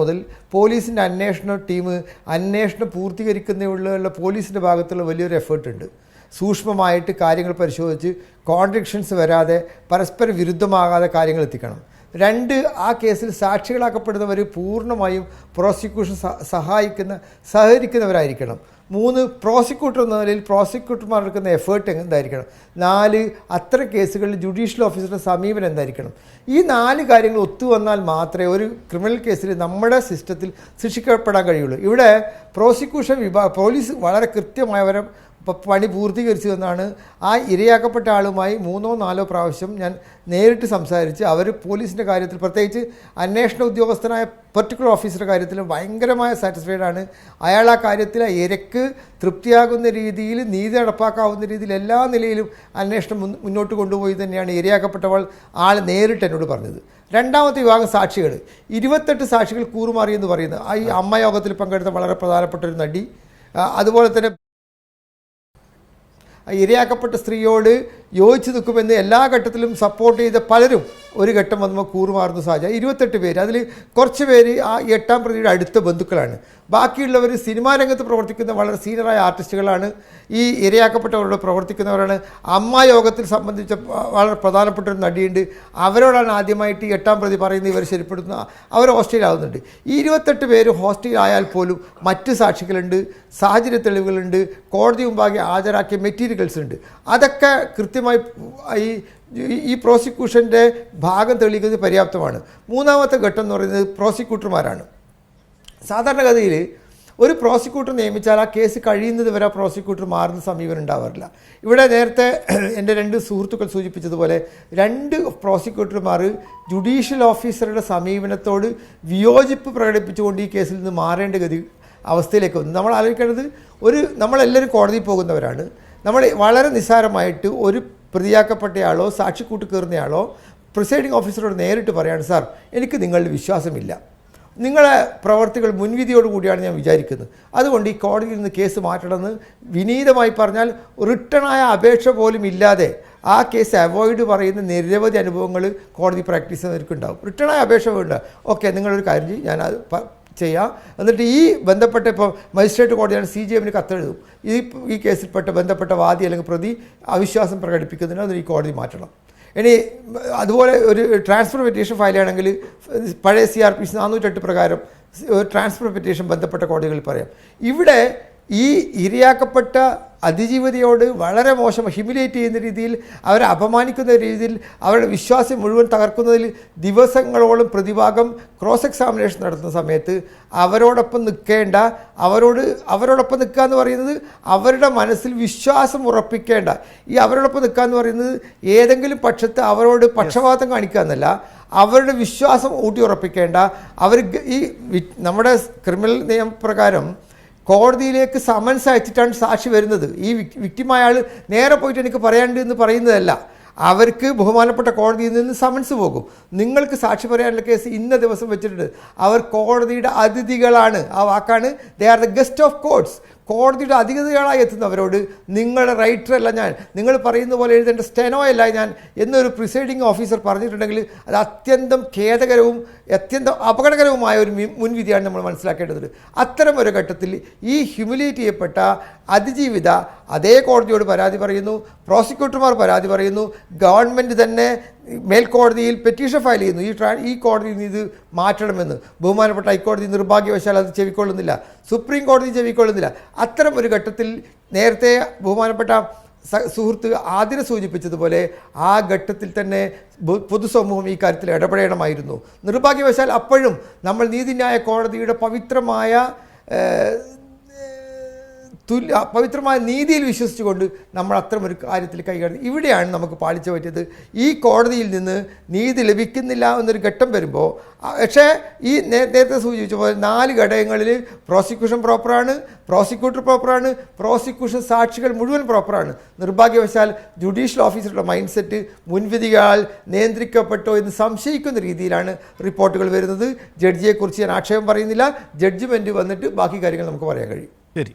മുതൽ പോലീസിൻ്റെ അന്വേഷണ ടീം അന്വേഷണം പൂർത്തീകരിക്കുന്നതിനുള്ള പോലീസിൻ്റെ ഭാഗത്തുള്ള വലിയൊരു എഫേർട്ടുണ്ട്. സൂക്ഷ്മമായിട്ട് കാര്യങ്ങൾ പരിശോധിച്ച് കോൺട്രഡിക്ഷൻസ് വരാതെ പരസ്പര വിരുദ്ധമാകാതെ കാര്യങ്ങൾ എത്തിക്കണം. 2, ആ കേസിൽ സാക്ഷികളാക്കപ്പെടുന്നവർ പൂർണ്ണമായും പ്രോസിക്യൂഷൻ സഹകരിക്കുന്നവരായിരിക്കണം. 3, പ്രോസിക്യൂട്ടർ എന്ന നിലയിൽ പ്രോസിക്യൂട്ടർമാർ എടുക്കുന്ന എഫേർട്ട് എന്തായിരിക്കണം. 4, അത്തരം കേസുകളിൽ ജുഡീഷ്യൽ ഓഫീസറുടെ സമീപനം എന്തായിരിക്കണം. ഈ 4 കാര്യങ്ങൾ ഒത്തുവന്നാൽ മാത്രമേ ഒരു ക്രിമിനൽ കേസിൽ നമ്മുടെ സിസ്റ്റത്തിൽ ശിക്ഷിക്കപ്പെടാൻ കഴിയുള്ളൂ. ഇവിടെ പ്രോസിക്യൂഷൻ പോലീസ് വളരെ കൃത്യമായവരെ പണി പൂർത്തീകരിച്ചു എന്നാണ്. ആ ഇരയാക്കപ്പെട്ട ആളുമായി 3-4 പ്രാവശ്യം ഞാൻ നേരിട്ട് സംസാരിച്ച് അവർ പോലീസിൻ്റെ കാര്യത്തിൽ, പ്രത്യേകിച്ച് അന്വേഷണ ഉദ്യോഗസ്ഥനായ പർട്ടിക്കുലർ ഓഫീസറുടെ കാര്യത്തിൽ ഭയങ്കരമായ സാറ്റിസ്ഫൈഡ് ആണ്. അയാൾ ആ കാര്യത്തിൽ ഇരയ്ക്ക് തൃപ്തിയാകുന്ന രീതിയിൽ, നീതി നടപ്പാക്കാവുന്ന രീതിയിൽ എല്ലാ നിലയിലും അന്വേഷണം മുന്നോട്ട് കൊണ്ടുപോയി തന്നെയാണ് ഇരയാക്കപ്പെട്ടവൾ ആൾ നേരിട്ട് എന്നോട് പറഞ്ഞത്. 2ാമത്തെ വിഭാഗം സാക്ഷികൾ, 28 സാക്ഷികൾ കൂറുമാറിയെന്ന് പറയുന്നത് ഈ അമ്മ യോഗത്തിൽ പങ്കെടുത്ത വളരെ പ്രധാനപ്പെട്ട ഒരു നടി, അതുപോലെ തന്നെ ഇരയാക്കപ്പെട്ട സ്ത്രീയോട് യോജിച്ച് നിൽക്കുമെന്ന് എല്ലാ ഘട്ടത്തിലും സപ്പോർട്ട് ചെയ്ത പലരും ഒരു ഘട്ടം വന്നപ്പോൾ കൂറുമാറുന്ന സാഹചര്യം. 28 പേര്, അതിൽ കുറച്ച് പേര് ആ 8ാം പ്രതിയുടെ അടുത്ത ബന്ധുക്കളാണ്. ബാക്കിയുള്ളവർ സിനിമാ രംഗത്ത് പ്രവർത്തിക്കുന്ന വളരെ സീനിയറായ ആർട്ടിസ്റ്റുകളാണ്. ഈ ഇരയാക്കപ്പെട്ടവരോട് പ്രവർത്തിക്കുന്നവരാണ്. അമ്മ യോഗത്തിൽ സംബന്ധിച്ച വളരെ പ്രധാനപ്പെട്ട ഒരു നടിയുണ്ട്. അവരോടാണ് ആദ്യമായിട്ട് ഈ 8ാം പ്രതി പറയുന്നത് ഇവർ ശരിപ്പെടുത്തുന്ന. അവർ ഹോസ്റ്റലിലാവുന്നുണ്ട്. ഈ 28 പേര് ഹോസ്റ്റലിലായാൽ പോലും മറ്റ് സാക്ഷികളുണ്ട്, സാഹചര്യ തെളിവുകളുണ്ട്, കോടതി മുമ്പാകെ ഹാജരാക്കിയ മെറ്റീരിയൽസ് ഉണ്ട്. അതൊക്കെ കൃത്യമായി ഈ പ്രോസിക്യൂഷൻ്റെ ഭാഗം തെളിയിക്കുന്നത് പര്യാപ്തമാണ്. 3ാമത്തെ ഘട്ടം എന്ന് പറയുന്നത് പ്രോസിക്യൂട്ടർമാരാണ്. സാധാരണഗതിയിൽ ഒരു പ്രോസിക്യൂട്ടർ നിയമിച്ചാൽ ആ കേസ് കഴിയുന്നത് വരെ പ്രോസിക്യൂട്ടർ മാറുന്ന സമീപനം ഉണ്ടാവാറില്ല. ഇവിടെ നേരത്തെ എൻ്റെ 2 സുഹൃത്തുക്കൾ സൂചിപ്പിച്ചതുപോലെ 2 പ്രോസിക്യൂട്ടർമാർ ജുഡീഷ്യൽ ഓഫീസറുടെ സമീപനത്തോട് വിയോജിപ്പ് പ്രകടിപ്പിച്ചുകൊണ്ട് ഈ കേസിൽ നിന്ന് മാറേണ്ട അവസ്ഥയിലേക്ക് വന്നു. നമ്മൾ ആലോചിക്കേണ്ടത്, നമ്മളെല്ലാവരും കോടതിയിൽ പോകുന്നവരാണ്. നമ്മൾ വളരെ നിസ്സാരമായിട്ട് ഒരു പ്രതിയാക്കപ്പെട്ടയാളോ സാക്ഷിക്കൂട്ട് കയറുന്നയാളോ പ്രിസൈഡിംഗ് ഓഫീസറോട് നേരിട്ട് പറയാണ്, സാർ എനിക്ക് നിങ്ങളിൽ വിശ്വാസമില്ല, നിങ്ങളെ പ്രവർത്തികൾ മുൻവിധിയോടുകൂടിയാണ് ഞാൻ വിചാരിക്കുന്നത്, അതുകൊണ്ട് ഈ കോടതിയിൽ നിന്ന് കേസ് മാറ്റണമെന്ന് വിനീതമായി പറഞ്ഞാൽ റിട്ടണായ അപേക്ഷ പോലും ഇല്ലാതെ ആ കേസ് അവോയ്ഡ് പറയുന്ന നിരവധി അനുഭവങ്ങൾ കോടതി പ്രാക്ടീസ് ചെയ്യുന്നവർക്കുണ്ടാവും. റിട്ടണായ അപേക്ഷ വേണ്ട, ഓക്കെ നിങ്ങളൊരു കാര്യം ചെയ്യും, ഞാനത് ചെയ്യാം, എന്നിട്ട് ഈ ബന്ധപ്പെട്ട ഇപ്പോൾ മജിസ്ട്രേറ്റ് കോടതിയാണ് CJMന് കത്തെഴുതും, ഈ കേസിൽപ്പെട്ട ബന്ധപ്പെട്ട വാദി അല്ലെങ്കിൽ പ്രതി അവിശ്വാസം പ്രകടിപ്പിക്കുന്നതിന് അതിന് ഈ കോടതി മാറ്റണം. ഇനി അതുപോലെ ഒരു ട്രാൻസ്ഫർ പെറ്റീഷൻ ഫയൽ ചെയ്യണമെങ്കിൽ പഴയ CRPC 408 പ്രകാരം ട്രാൻസ്ഫർ പെറ്റീഷൻ ബന്ധപ്പെട്ട കോടതികളിൽ പറയാം. ഇവിടെ ഈ ഇരയാക്കപ്പെട്ട അതിജീവിതയോട് വളരെ മോശം ഹ്യൂമിലിയേറ്റ് ചെയ്യുന്ന രീതിയിൽ, അവരെ അപമാനിക്കുന്ന രീതിയിൽ, അവരുടെ വിശ്വാസം മുഴുവൻ തകർക്കുന്നതിൽ ദിവസങ്ങളോളം പ്രതിഭാഗം ക്രോസ് എക്സാമിനേഷൻ നടത്തുന്ന സമയത്ത് അവരോടൊപ്പം നിൽക്കേണ്ട, അവരോടൊപ്പം നിൽക്കുക എന്ന് പറയുന്നത് അവരുടെ മനസ്സിൽ വിശ്വാസം ഉറപ്പിക്കേണ്ട, ഈ അവരോടൊപ്പം നിൽക്കുക എന്ന് പറയുന്നത് ഏതെങ്കിലും പക്ഷത്ത് അവരോട് പക്ഷപാതം കാണിക്കുക എന്നല്ല, അവരുടെ വിശ്വാസം ഊട്ടി ഉറപ്പിക്കേണ്ട. അവർ ഈ നമ്മുടെ ക്രിമിനൽ നിയമപ്രകാരം കോടതിയിലേക്ക് സമൻസ് അയച്ചിട്ടാണ് സാക്ഷി വരുന്നത്. ഈ വിക്ടിമായ ആൾ നേരെ പോയിട്ട് എനിക്ക് പറയാനുണ്ട് എന്ന് പറയുന്നതല്ല, അവർക്ക് ബഹുമാനപ്പെട്ട കോടതിയിൽ നിന്ന് സമൻസ് പോകും, നിങ്ങൾക്ക് സാക്ഷി പറയാനുള്ള കേസ് ഇന്ന ദിവസം വെച്ചിട്ടുണ്ട്. അവർ കോടതിയുടെ അതിഥികളാണ്, ആ വാക്കാണ്, they are the guest of courts. കോടതിയുടെ അതിഥികളായി എത്തുന്നവരോട് നിങ്ങളുടെ റൈറ്ററല്ല ഞാൻ, നിങ്ങൾ പറയുന്ന പോലെ എഴുതേണ്ട സ്റ്റെനോ അല്ല ഞാൻ എന്നൊരു പ്രിസൈഡിംഗ് ഓഫീസർ പറഞ്ഞിട്ടുണ്ടെങ്കിൽ അത് അത്യന്തം ഖേദകരവും അത്യന്തം അപകടകരവുമായ ഒരു മുൻവിധിയാണ് നമ്മൾ മനസ്സിലാക്കേണ്ടത്. അത്തരം ഒരു ഘട്ടത്തിൽ ഈ ഹ്യൂമിലിയേറ്റ് ചെയ്യപ്പെട്ട അതിജീവിത അതേ കോടതിയോട് പരാതി പറയുന്നു, പ്രോസിക്യൂട്ടർമാർ പരാതി പറയുന്നു, ഗവൺമെൻറ് തന്നെ മേൽക്കോടതിയിൽ പെറ്റീഷൻ ഫയൽ ചെയ്യുന്നു, ഈ കോടതിയിൽ നിന്ന് ഇത് മാറ്റണമെന്ന്. ബഹുമാനപ്പെട്ട ഹൈക്കോടതി നിർഭാഗ്യവശാൽ അത് ചെവിക്കൊള്ളുന്നില്ല, സുപ്രീം കോടതി ചെവിക്കൊള്ളുന്നില്ല. അത്തരം ഒരു ഘട്ടത്തിൽ നേരത്തെ ബഹുമാനപ്പെട്ട സുഹൃത്ത് ആതിര സൂചിപ്പിച്ചതുപോലെ ആ ഘട്ടത്തിൽ തന്നെ പൊതുസമൂഹം ഈ കാര്യത്തിൽ ഇടപെടണമായിരുന്നു. നിർഭാഗ്യവശാൽ അപ്പോഴും നമ്മൾ നീതിന്യായ കോടതിയുടെ പവിത്രമായ പവിത്രമായ നീതിയിൽ വിശ്വസിച്ചുകൊണ്ട് നമ്മൾ അത്തരം ഒരു കാര്യത്തിൽ കൈകാര്യം. ഇവിടെയാണ് നമുക്ക് പാലിച്ച പറ്റിയത്. ഈ കോടതിയിൽ നിന്ന് നീതി ലഭിക്കുന്നില്ല എന്നൊരു ഘട്ടം വരുമ്പോൾ, പക്ഷേ ഈ നേരത്തെ സൂചിപ്പിച്ച പോലെ 4 ഘടകങ്ങളിൽ പ്രോസിക്യൂഷൻ പ്രോപ്പറാണ്, പ്രോസിക്യൂട്ടർ പ്രോപ്പറാണ്, പ്രോസിക്യൂഷൻ സാക്ഷികൾ മുഴുവൻ പ്രോപ്പറാണ്. നിർഭാഗ്യവശാൽ ജുഡീഷ്യൽ ഓഫീസറുടെ മൈൻഡ് സെറ്റ് മുൻവിധികളാൽ നിയന്ത്രിക്കപ്പെട്ടോ എന്ന് സംശയിക്കുന്ന രീതിയിലാണ് റിപ്പോർട്ടുകൾ വരുന്നത്. ജഡ്ജിയെക്കുറിച്ച് ഞാൻ ആക്ഷേപം പറയുന്നില്ല. ജഡ്ജ്മെൻറ്റ് വന്നിട്ട് ബാക്കി കാര്യങ്ങൾ നമുക്ക് പറയാൻ കഴിയും. ശരി,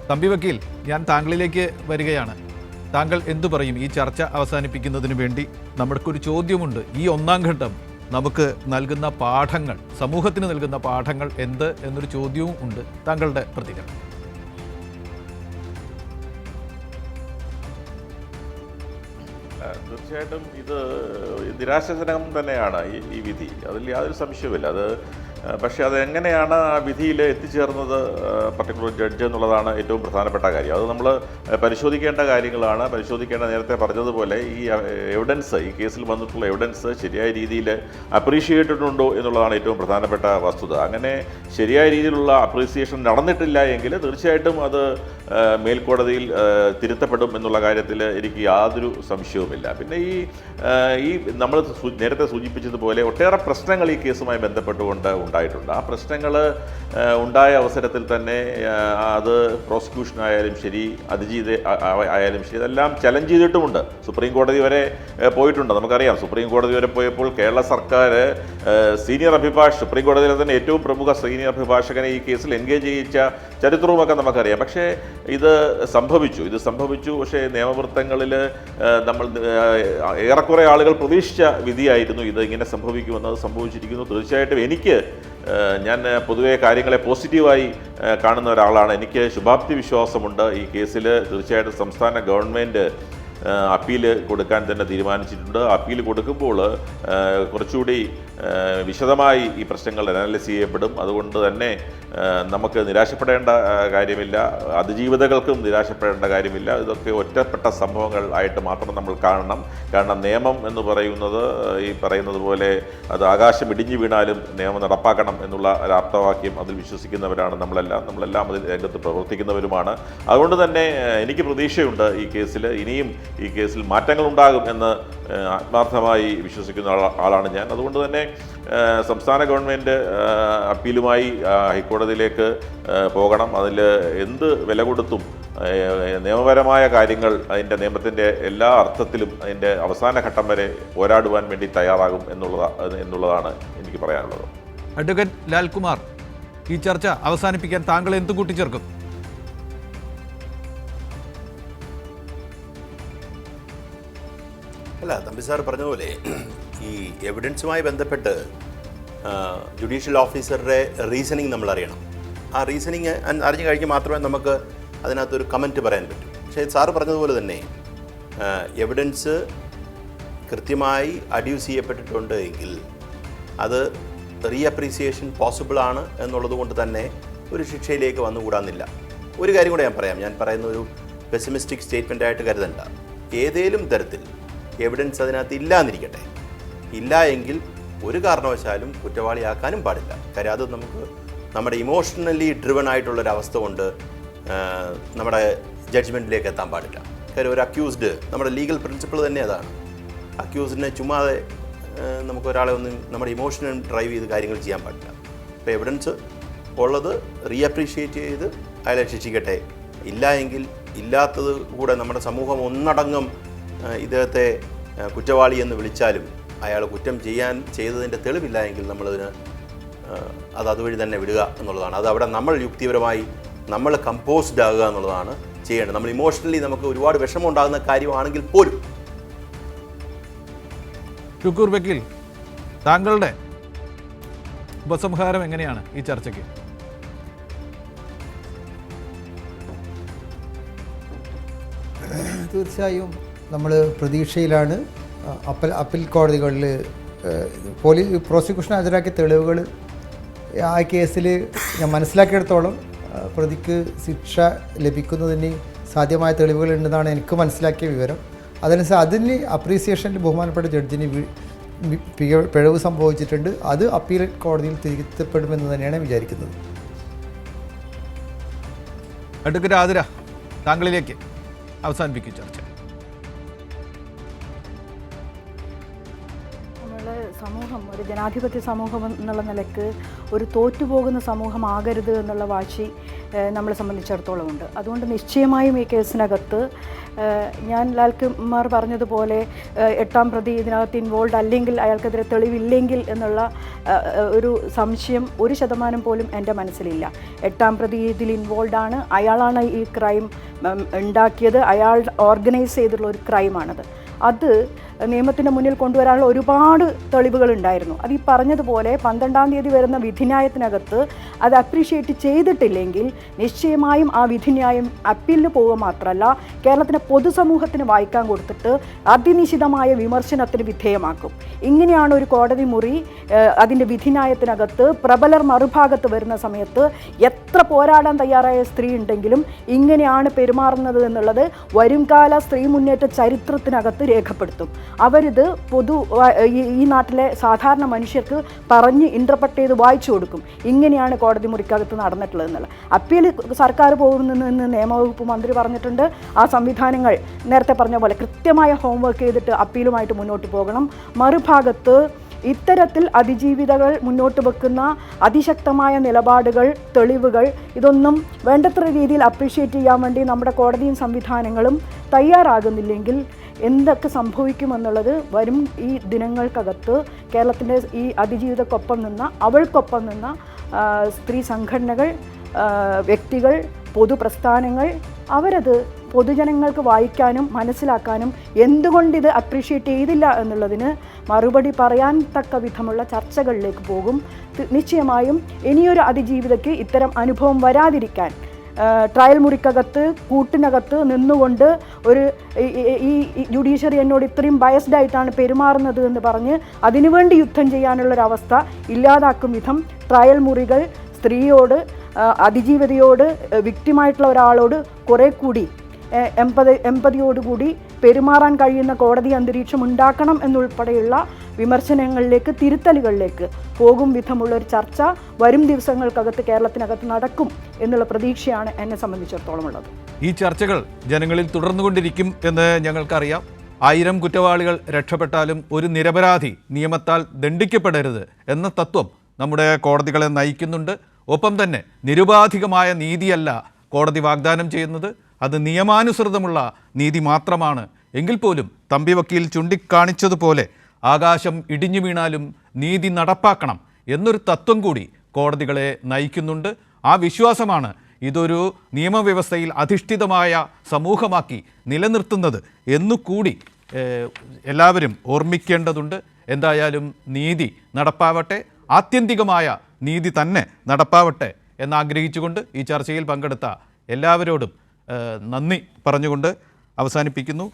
തമ്പി വക്കീൽ, ഞാൻ താങ്കളിലേക്ക് വരികയാണ്. താങ്കൾ എന്തു പറയും ഈ ചർച്ച അവസാനിപ്പിക്കുന്നതിന് വേണ്ടി? നമ്മൾക്കൊരു ചോദ്യമുണ്ട്. ഈ 1-ാം ഘട്ടം നമുക്ക് നൽകുന്ന പാഠങ്ങൾ, സമൂഹത്തിന് നൽകുന്ന പാഠങ്ങൾ എന്ത് എന്നൊരു ചോദ്യവും ഉണ്ട്. താങ്കളുടെ പ്രതികരണം. തീർച്ചയായിട്ടും ഇത് നിരാശാജനകം തന്നെയാണ് ഈ വിധി, അതിൽ യാതൊരു സംശയവുമില്ല. പക്ഷേ അതെങ്ങനെയാണ് ആ വിധിയിൽ എത്തിച്ചേർന്നത് പർട്ടിക്കുലർ ജഡ്ജ് എന്നുള്ളതാണ് ഏറ്റവും പ്രധാനപ്പെട്ട കാര്യം. അത് നമ്മൾ പരിശോധിക്കേണ്ട കാര്യങ്ങളാണ്. നേരത്തെ പറഞ്ഞതുപോലെ ഈ എവിഡൻസ്, ഈ കേസിൽ വന്നിട്ടുള്ള എവിഡൻസ് ശരിയായ രീതിയിൽ അപ്രീഷിയേറ്റഡ് ഉണ്ടോ എന്നുള്ളതാണ് ഏറ്റവും പ്രധാനപ്പെട്ട വസ്തുത. അങ്ങനെ ശരിയായ രീതിയിലുള്ള അപ്രീസിയേഷൻ നടന്നിട്ടില്ല എങ്കിൽ തീർച്ചയായിട്ടും അത് മേൽക്കോടതിയിൽ തിരുത്തപ്പെടും എന്നുള്ള കാര്യത്തിൽ എനിക്ക് യാതൊരു സംശയവുമില്ല. പിന്നെ ഈ നമ്മൾ നേരത്തെ സൂചിപ്പിച്ചതുപോലെ ഒട്ടേറെ പ്രശ്നങ്ങൾ ഈ കേസുമായി ബന്ധപ്പെട്ടുകൊണ്ട് ഉണ്ടായിട്ടുണ്ട്. ആ പ്രശ്നങ്ങൾ ഉണ്ടായ അവസരത്തിൽ തന്നെ അത് പ്രോസിക്യൂഷനായാലും ശരി, അതിജീവിത ആയാലും ശരി, ഇതെല്ലാം ചലഞ്ച് ചെയ്തിട്ടുമുണ്ട്. സുപ്രീം കോടതി വരെ പോയിട്ടുണ്ട്. നമുക്കറിയാം, സുപ്രീം കോടതി വരെ പോയപ്പോൾ കേരള സർക്കാർ സുപ്രീം കോടതിയിലെ തന്നെ ഏറ്റവും പ്രമുഖ സീനിയർ അഭിഭാഷകനെ ഈ കേസിൽ എൻഗേജ് ചെയ്യിച്ച ചരിത്രവുമൊക്കെ നമുക്കറിയാം. പക്ഷേ ഇത് സംഭവിച്ചു. പക്ഷേ നിയമവൃത്തങ്ങളിൽ നമ്മൾ ഏറെക്കുറെ ആളുകൾ പ്രതീക്ഷിച്ച വിധിയായിരുന്നു ഇത്. ഇങ്ങനെ സംഭവിക്കുമെന്നത് സംഭവിച്ചിരിക്കുന്നു. തീർച്ചയായിട്ടും ഞാൻ പൊതുവെ കാര്യങ്ങളെ പോസിറ്റീവായി കാണുന്ന ഒരാളാണ്. എനിക്ക് ശുഭാപ്തി വിശ്വാസമുണ്ട് ഈ കേസിൽ. തീർച്ചയായിട്ടും സംസ്ഥാന ഗവൺമെൻറ് അപ്പീൽ കൊടുക്കാൻ തന്നെ തീരുമാനിച്ചിട്ടുണ്ട്. അപ്പീൽ കൊടുക്കുമ്പോൾ കുറച്ചുകൂടി വിശദമായി ഈ പ്രശ്നങ്ങൾ അനാലിസ് ചെയ്യപ്പെടും. അതുകൊണ്ട് തന്നെ നമുക്ക് നിരാശപ്പെടേണ്ട കാര്യമില്ല, അതിജീവിതകൾക്കും നിരാശപ്പെടേണ്ട കാര്യമില്ല. ഇതൊക്കെ ഒറ്റപ്പെട്ട സംഭവങ്ങൾ ആയിട്ട് മാത്രം നമ്മൾ കാണണം. കാരണം നിയമം എന്ന് പറയുന്നത് ഈ പറയുന്നത് പോലെ അത് ആകാശം ഇടിഞ്ഞു വീണാലും നിയമം നടപ്പാക്കണം എന്നുള്ള ഒരു ആപ്തവാക്യം അതിൽ വിശ്വസിക്കുന്നവരാണ് നമ്മളെല്ലാം അതിൽ രംഗത്ത് പ്രവർത്തിക്കുന്നവരുമാണ്. അതുകൊണ്ട് തന്നെ എനിക്ക് പ്രതീക്ഷയുണ്ട് ഈ കേസിൽ. ഇനിയും ഈ കേസിൽ മാറ്റങ്ങൾ ഉണ്ടാകും എന്ന് ആത്മാർത്ഥമായി വിശ്വസിക്കുന്ന ആളാണ് ഞാൻ. അതുകൊണ്ട് തന്നെ സംസ്ഥാന ഗവൺമെൻറ് അപ്പീലുമായി ഹൈക്കോടതിയിലേക്ക് പോകണം. അതിൽ എന്ത് വില കൊടുത്തും നിയമപരമായ കാര്യങ്ങൾ, അതിൻ്റെ നിയമത്തിൻ്റെ എല്ലാ അർത്ഥത്തിലും അതിൻ്റെ അവസാന ഘട്ടം വരെ പോരാടുവാൻ വേണ്ടി തയ്യാറാകും എന്നുള്ളതാണ് എനിക്ക് പറയാനുള്ളത്. അഡ്വക്കേറ്റ് ലാൽകുമാർ, ഈ ചർച്ച അവസാനിപ്പിക്കാൻ താങ്കൾ എന്ത് കൂട്ടിച്ചേർക്കും? അല്ല, തമ്പി സാർ പറഞ്ഞതുപോലെ ഈ എവിഡൻസുമായി ബന്ധപ്പെട്ട് ജുഡീഷ്യൽ ഓഫീസറുടെ റീസണിങ് നമ്മൾ അറിയണം. ആ റീസണിങ് അറിഞ്ഞു കഴിഞ്ഞ് മാത്രമേ നമുക്ക് അതിനകത്തൊരു കമൻറ്റ് പറയാൻ പറ്റൂ. പക്ഷേ സാറ് പറഞ്ഞതുപോലെ തന്നെ എവിഡൻസ് കൃത്യമായി അഡ്യൂസ് ചെയ്യപ്പെട്ടിട്ടുണ്ട് എങ്കിൽ അത് റീഅപ്രീസിയേഷൻ പോസിബിളാണ് എന്നുള്ളത് കൊണ്ട് തന്നെ ഒരു ശിക്ഷയിലേക്ക് വന്നുകൂടാന്നില്ല. ഒരു കാര്യം കൂടെ ഞാൻ പറയുന്ന ഒരു പെസിമിസ്റ്റിക് സ്റ്റേറ്റ്മെൻ്റ് ആയിട്ട് കരുതണ്ട. ഏതേലും തരത്തിൽ എവിഡൻസ് അതിനകത്ത് ഇല്ലാന്നിരിക്കട്ടെ, ഇല്ല എങ്കിൽ ഒരു കാരണവശാലും കുറ്റവാളിയാക്കാനും പാടില്ല. കാര്യം അത് നമ്മുടെ ഇമോഷണലി ഡ്രിവൺ ആയിട്ടുള്ളൊരവസ്ഥ കൊണ്ട് നമ്മുടെ ജഡ്ജ്മെൻറ്റിലേക്ക് എത്താൻ പാടില്ല. കാര്യം ഒരു അക്യൂസ്ഡ്, നമ്മുടെ ലീഗൽ പ്രിൻസിപ്പിൾ തന്നെ അതാണ്. അക്യൂസ്ഡിനെ ചുമ്മാതെ നമുക്കൊരാളെ ഒന്നും നമ്മുടെ ഇമോഷണൽ ഡ്രൈവ് ചെയ്ത് കാര്യങ്ങൾ ചെയ്യാൻ പാടില്ല. അപ്പോൾ എവിഡൻസ് ഉള്ളത് റീഅപ്രീഷിയേറ്റ് ചെയ്ത് അയാളെ ശിക്ഷിക്കട്ടെ. ഇല്ല എങ്കിൽ ഇല്ലാത്തത് കൂടെ നമ്മുടെ സമൂഹം ഒന്നടങ്കം ഇദ്ദേഹത്തെ കുറ്റവാളി എന്ന് വിളിച്ചാലും അയാൾ കുറ്റം ചെയ്തതിൻ്റെ തെളിവില്ല എങ്കിൽ നമ്മളതിന് അതുവഴി തന്നെ വിടുക എന്നുള്ളതാണ്. അത് അവിടെ നമ്മൾ യുക്തിപരമായി നമ്മൾ കമ്പോസ്ഡ് ആകുക എന്നുള്ളതാണ് ചെയ്യേണ്ടത്. നമ്മൾ ഇമോഷണലി നമുക്ക് ഒരുപാട് വിഷമം ഉണ്ടാകുന്ന കാര്യമാണെങ്കിൽ പോലും. ഷുക്കൂർ വക്കീൽ, താങ്കളുടെ ഉപസംഹാരം എങ്ങനെയാണ് ഈ ചർച്ചയ്ക്ക്? തീർച്ചയായും നമ്മൾ പ്രതീക്ഷയിലാണ്. അപ്പീൽ കോടതികളിൽ പ്രോസിക്യൂഷൻ ഹാജരാക്കിയ തെളിവുകൾ ആ കേസിൽ ഞാൻ മനസ്സിലാക്കിയെടുത്തോളം പ്രതിക്ക് ശിക്ഷ ലഭിക്കുന്നതിന് സാധ്യമായ തെളിവുകളുണ്ടെന്നാണ് എനിക്ക് മനസ്സിലാക്കിയ വിവരം. അതിന് അപ്രീസിയേഷനിൽ ബഹുമാനപ്പെട്ട ജഡ്ജിന് പിഴവ് സംഭവിച്ചിട്ടുണ്ട്. അത് അപ്പീൽ കോടതിയിൽ തിരുത്തപ്പെടുമെന്ന് തന്നെയാണ് വിചാരിക്കുന്നത്. അഡ്വക്കേറ്റ് ആതിര, താങ്കളിലേക്ക് അവസാനിപ്പിക്കും ചർച്ച. സമൂഹം ഒരു ജനാധിപത്യ സമൂഹം എന്നുള്ള നിലക്ക് ഒരു തോറ്റുപോകുന്ന സമൂഹമാകരുത് എന്നുള്ള വാശി നമ്മളെ സംബന്ധിച്ചിടത്തോളം ഉണ്ട്. അതുകൊണ്ട് നിശ്ചയമായും ഈ കേസിനകത്ത് ഞാൻ ലാൽകുമാർ പറഞ്ഞതുപോലെ 8ാം പ്രതി ഇതിനകത്ത് ഇൻവോൾവ് അല്ലെങ്കിൽ അയാൾക്കെതിരെ തെളിവില്ലെങ്കിൽ എന്നുള്ള ഒരു സംശയം 1% പോലും എൻ്റെ മനസ്സിലില്ല. 8ാം പ്രതി ഇതിൽ ഇൻവോൾവ് ആണ്, അയാളാണ് ഈ ക്രൈം ഉണ്ടാക്കിയത്, അയാൾ ഓർഗനൈസ് ചെയ്തിട്ടുള്ള ഒരു ക്രൈമാണത്. അത് നിയമത്തിൻ്റെ മുന്നിൽ കൊണ്ടുവരാനുള്ള ഒരുപാട് തെളിവുകളുണ്ടായിരുന്നു. അത് ഈ പറഞ്ഞതുപോലെ 12ാം തീയതി വരുന്ന വിധിന്യായത്തിനകത്ത് അത് അപ്രീഷിയേറ്റ് ചെയ്തിട്ടില്ലെങ്കിൽ നിശ്ചയമായും ആ വിധിന്യായം അപ്പീലിന് പോവുക മാത്രമല്ല കേരളത്തിലെ പൊതുസമൂഹത്തിന് വായിക്കാൻ കൊടുത്തിട്ട് അതിനിശിതമായ വിമർശനത്തിന് വിധേയമാക്കും. ഇങ്ങനെയാണ് ഒരു കോടതി മുറി അതിൻ്റെ വിധിന്യായത്തിനകത്ത് പ്രബലർ മറുഭാഗത്ത് വരുന്ന സമയത്ത് എത്ര പോരാടാൻ തയ്യാറായ സ്ത്രീ ഉണ്ടെങ്കിലും ഇങ്ങനെയാണ് പെരുമാറുന്നത് എന്നുള്ളത് വരുംകാല സ്ത്രീ മുന്നേറ്റ ചരിത്രത്തിനകത്ത് രേഖപ്പെടുത്തും. അവരിത് ഈ നാട്ടിലെ സാധാരണ മനുഷ്യർക്ക് പറഞ്ഞ് ഇൻ്റർപ്രറ്റ് ചെയ്ത് വായിച്ചു കൊടുക്കും. ഇങ്ങനെയാണ് കോടതി മുറിക്കകത്ത് നടന്നിട്ടുള്ളത് എന്നുള്ളത്. അപ്പീൽ സർക്കാർ പോകുന്നെന്ന് നിയമവകുപ്പ് മന്ത്രി പറഞ്ഞിട്ടുണ്ട്. ആ സംവിധാനങ്ങൾ നേരത്തെ പറഞ്ഞ പോലെ കൃത്യമായ ഹോംവർക്ക് ചെയ്തിട്ട് അപ്പീലുമായിട്ട് മുന്നോട്ട് പോകണം. മറുഭാഗത്ത് ഇത്തരത്തിൽ അതിജീവിതകൾ മുന്നോട്ട് വെക്കുന്ന അതിശക്തമായ നിലപാടുകൾ, തെളിവുകൾ ഇതൊന്നും വേണ്ടത്ര രീതിയിൽ അപ്രീഷിയേറ്റ് ചെയ്യാൻ വേണ്ടി നമ്മുടെ കോടതിയും സംവിധാനങ്ങളും തയ്യാറാകുന്നില്ലെങ്കിൽ എന്തൊക്കെ സംഭവിക്കുമെന്നുള്ളത് വരും ഈ ദിനങ്ങൾക്കകത്ത് കേരളത്തിൻ്റെ ഈ അതിജീവിതക്കൊപ്പം നിന്ന അവൾക്കൊപ്പം നിന്ന സ്ത്രീ സംഘടനകൾ, വ്യക്തികൾ, പൊതുപ്രസ്ഥാനങ്ങൾ അവരത് പൊതുജനങ്ങൾക്ക് വായിക്കാനും മനസ്സിലാക്കാനും എന്തുകൊണ്ടിത് അപ്രീഷിയേറ്റ് ചെയ്തില്ല എന്നുള്ളതിന് മറുപടി പറയാൻ തക്ക വിധമുള്ള ചർച്ചകളിലേക്ക് പോകും. നിശ്ചയമായും ഇനിയൊരു അതിജീവിതയ്ക്ക് ഇത്തരം അനുഭവം വരാതിരിക്കാൻ ട്രയൽ മുറിക്കകത്ത് കൂട്ടിനകത്ത് നിന്നുകൊണ്ട് ഒരു ഈ ജുഡീഷ്യറി എന്നോട് ഇത്രയും ബയസ്ഡ് ആയിട്ടാണ് പെരുമാറുന്നത് എന്ന് പറഞ്ഞ് അതിനുവേണ്ടി യുദ്ധം ചെയ്യാനുള്ളൊരവസ്ഥ ഇല്ലാതാക്കും വിധം ട്രയൽ മുറികൾ സ്ത്രീയോട്, അതിജീവിതയോട്, വിക്ടിമായിട്ടുള്ള ഒരാളോട് കുറേ കൂടി എമ്പതിയോടുകൂടി പെരുമാറാൻ കഴിയുന്ന കോടതി അന്തരീക്ഷം ഉണ്ടാക്കണം എന്നുൾപ്പെടെയുള്ള വിമർശനങ്ങളിലേക്ക്, തിരുത്തലുകളിലേക്ക് പോകും വിധമുള്ള ഒരു ചർച്ച വരും ദിവസങ്ങൾക്കകത്ത് കേരളത്തിനകത്ത് നടക്കും എന്നുള്ള പ്രതീക്ഷയാണ് എന്നെ സംബന്ധിച്ചിടത്തോളം ഉള്ളത്. ഈ ചർച്ചകൾ ജനങ്ങളിൽ തുടർന്നുകൊണ്ടിരിക്കും എന്ന് ഞങ്ങൾക്കറിയാം. 1000 കുറ്റവാളികൾ രക്ഷപ്പെട്ടാലും ഒരു നിരപരാധി നിയമത്താൽ ദണ്ഡിക്കപ്പെടരുത് എന്ന തത്വം നമ്മുടെ കോടതികളെ നയിക്കുന്നുണ്ട്. ഒപ്പം തന്നെ നിരുപാധികമായ നീതിയല്ല കോടതി വാഗ്ദാനം ചെയ്യുന്നത്, അത് നിയമാനുസൃതമുള്ള നീതി മാത്രമാണ്. എങ്കിൽ പോലും തമ്പി വക്കീൽ ചൂണ്ടിക്കാണിച്ചതുപോലെ ആകാശം ഇടിഞ്ഞു വീണാലും നീതി നടപ്പാക്കണം എന്നൊരു തത്വം കൂടി കോടതികളെ നയിക്കുന്നുണ്ട്. ആ വിശ്വാസമാണ് ഇതൊരു നിയമവ്യവസ്ഥയിൽ അധിഷ്ഠിതമായ സമൂഹമാക്കി നിലനിർത്തുന്നത് എന്നുകൂടി എല്ലാവരും ഓർമ്മിക്കേണ്ടതുണ്ട്. എന്തായാലും നീതി നടപ്പാവട്ടെ, ആത്യന്തികമായ നീതി തന്നെ നടപ്പാവട്ടെ എന്നാഗ്രഹിച്ചുകൊണ്ട് ഈ ചർച്ചയിൽ പങ്കെടുത്ത എല്ലാവരോടും നന്ദി പറഞ്ഞുകൊണ്ട് അവസാനിപ്പിക്കുന്നു.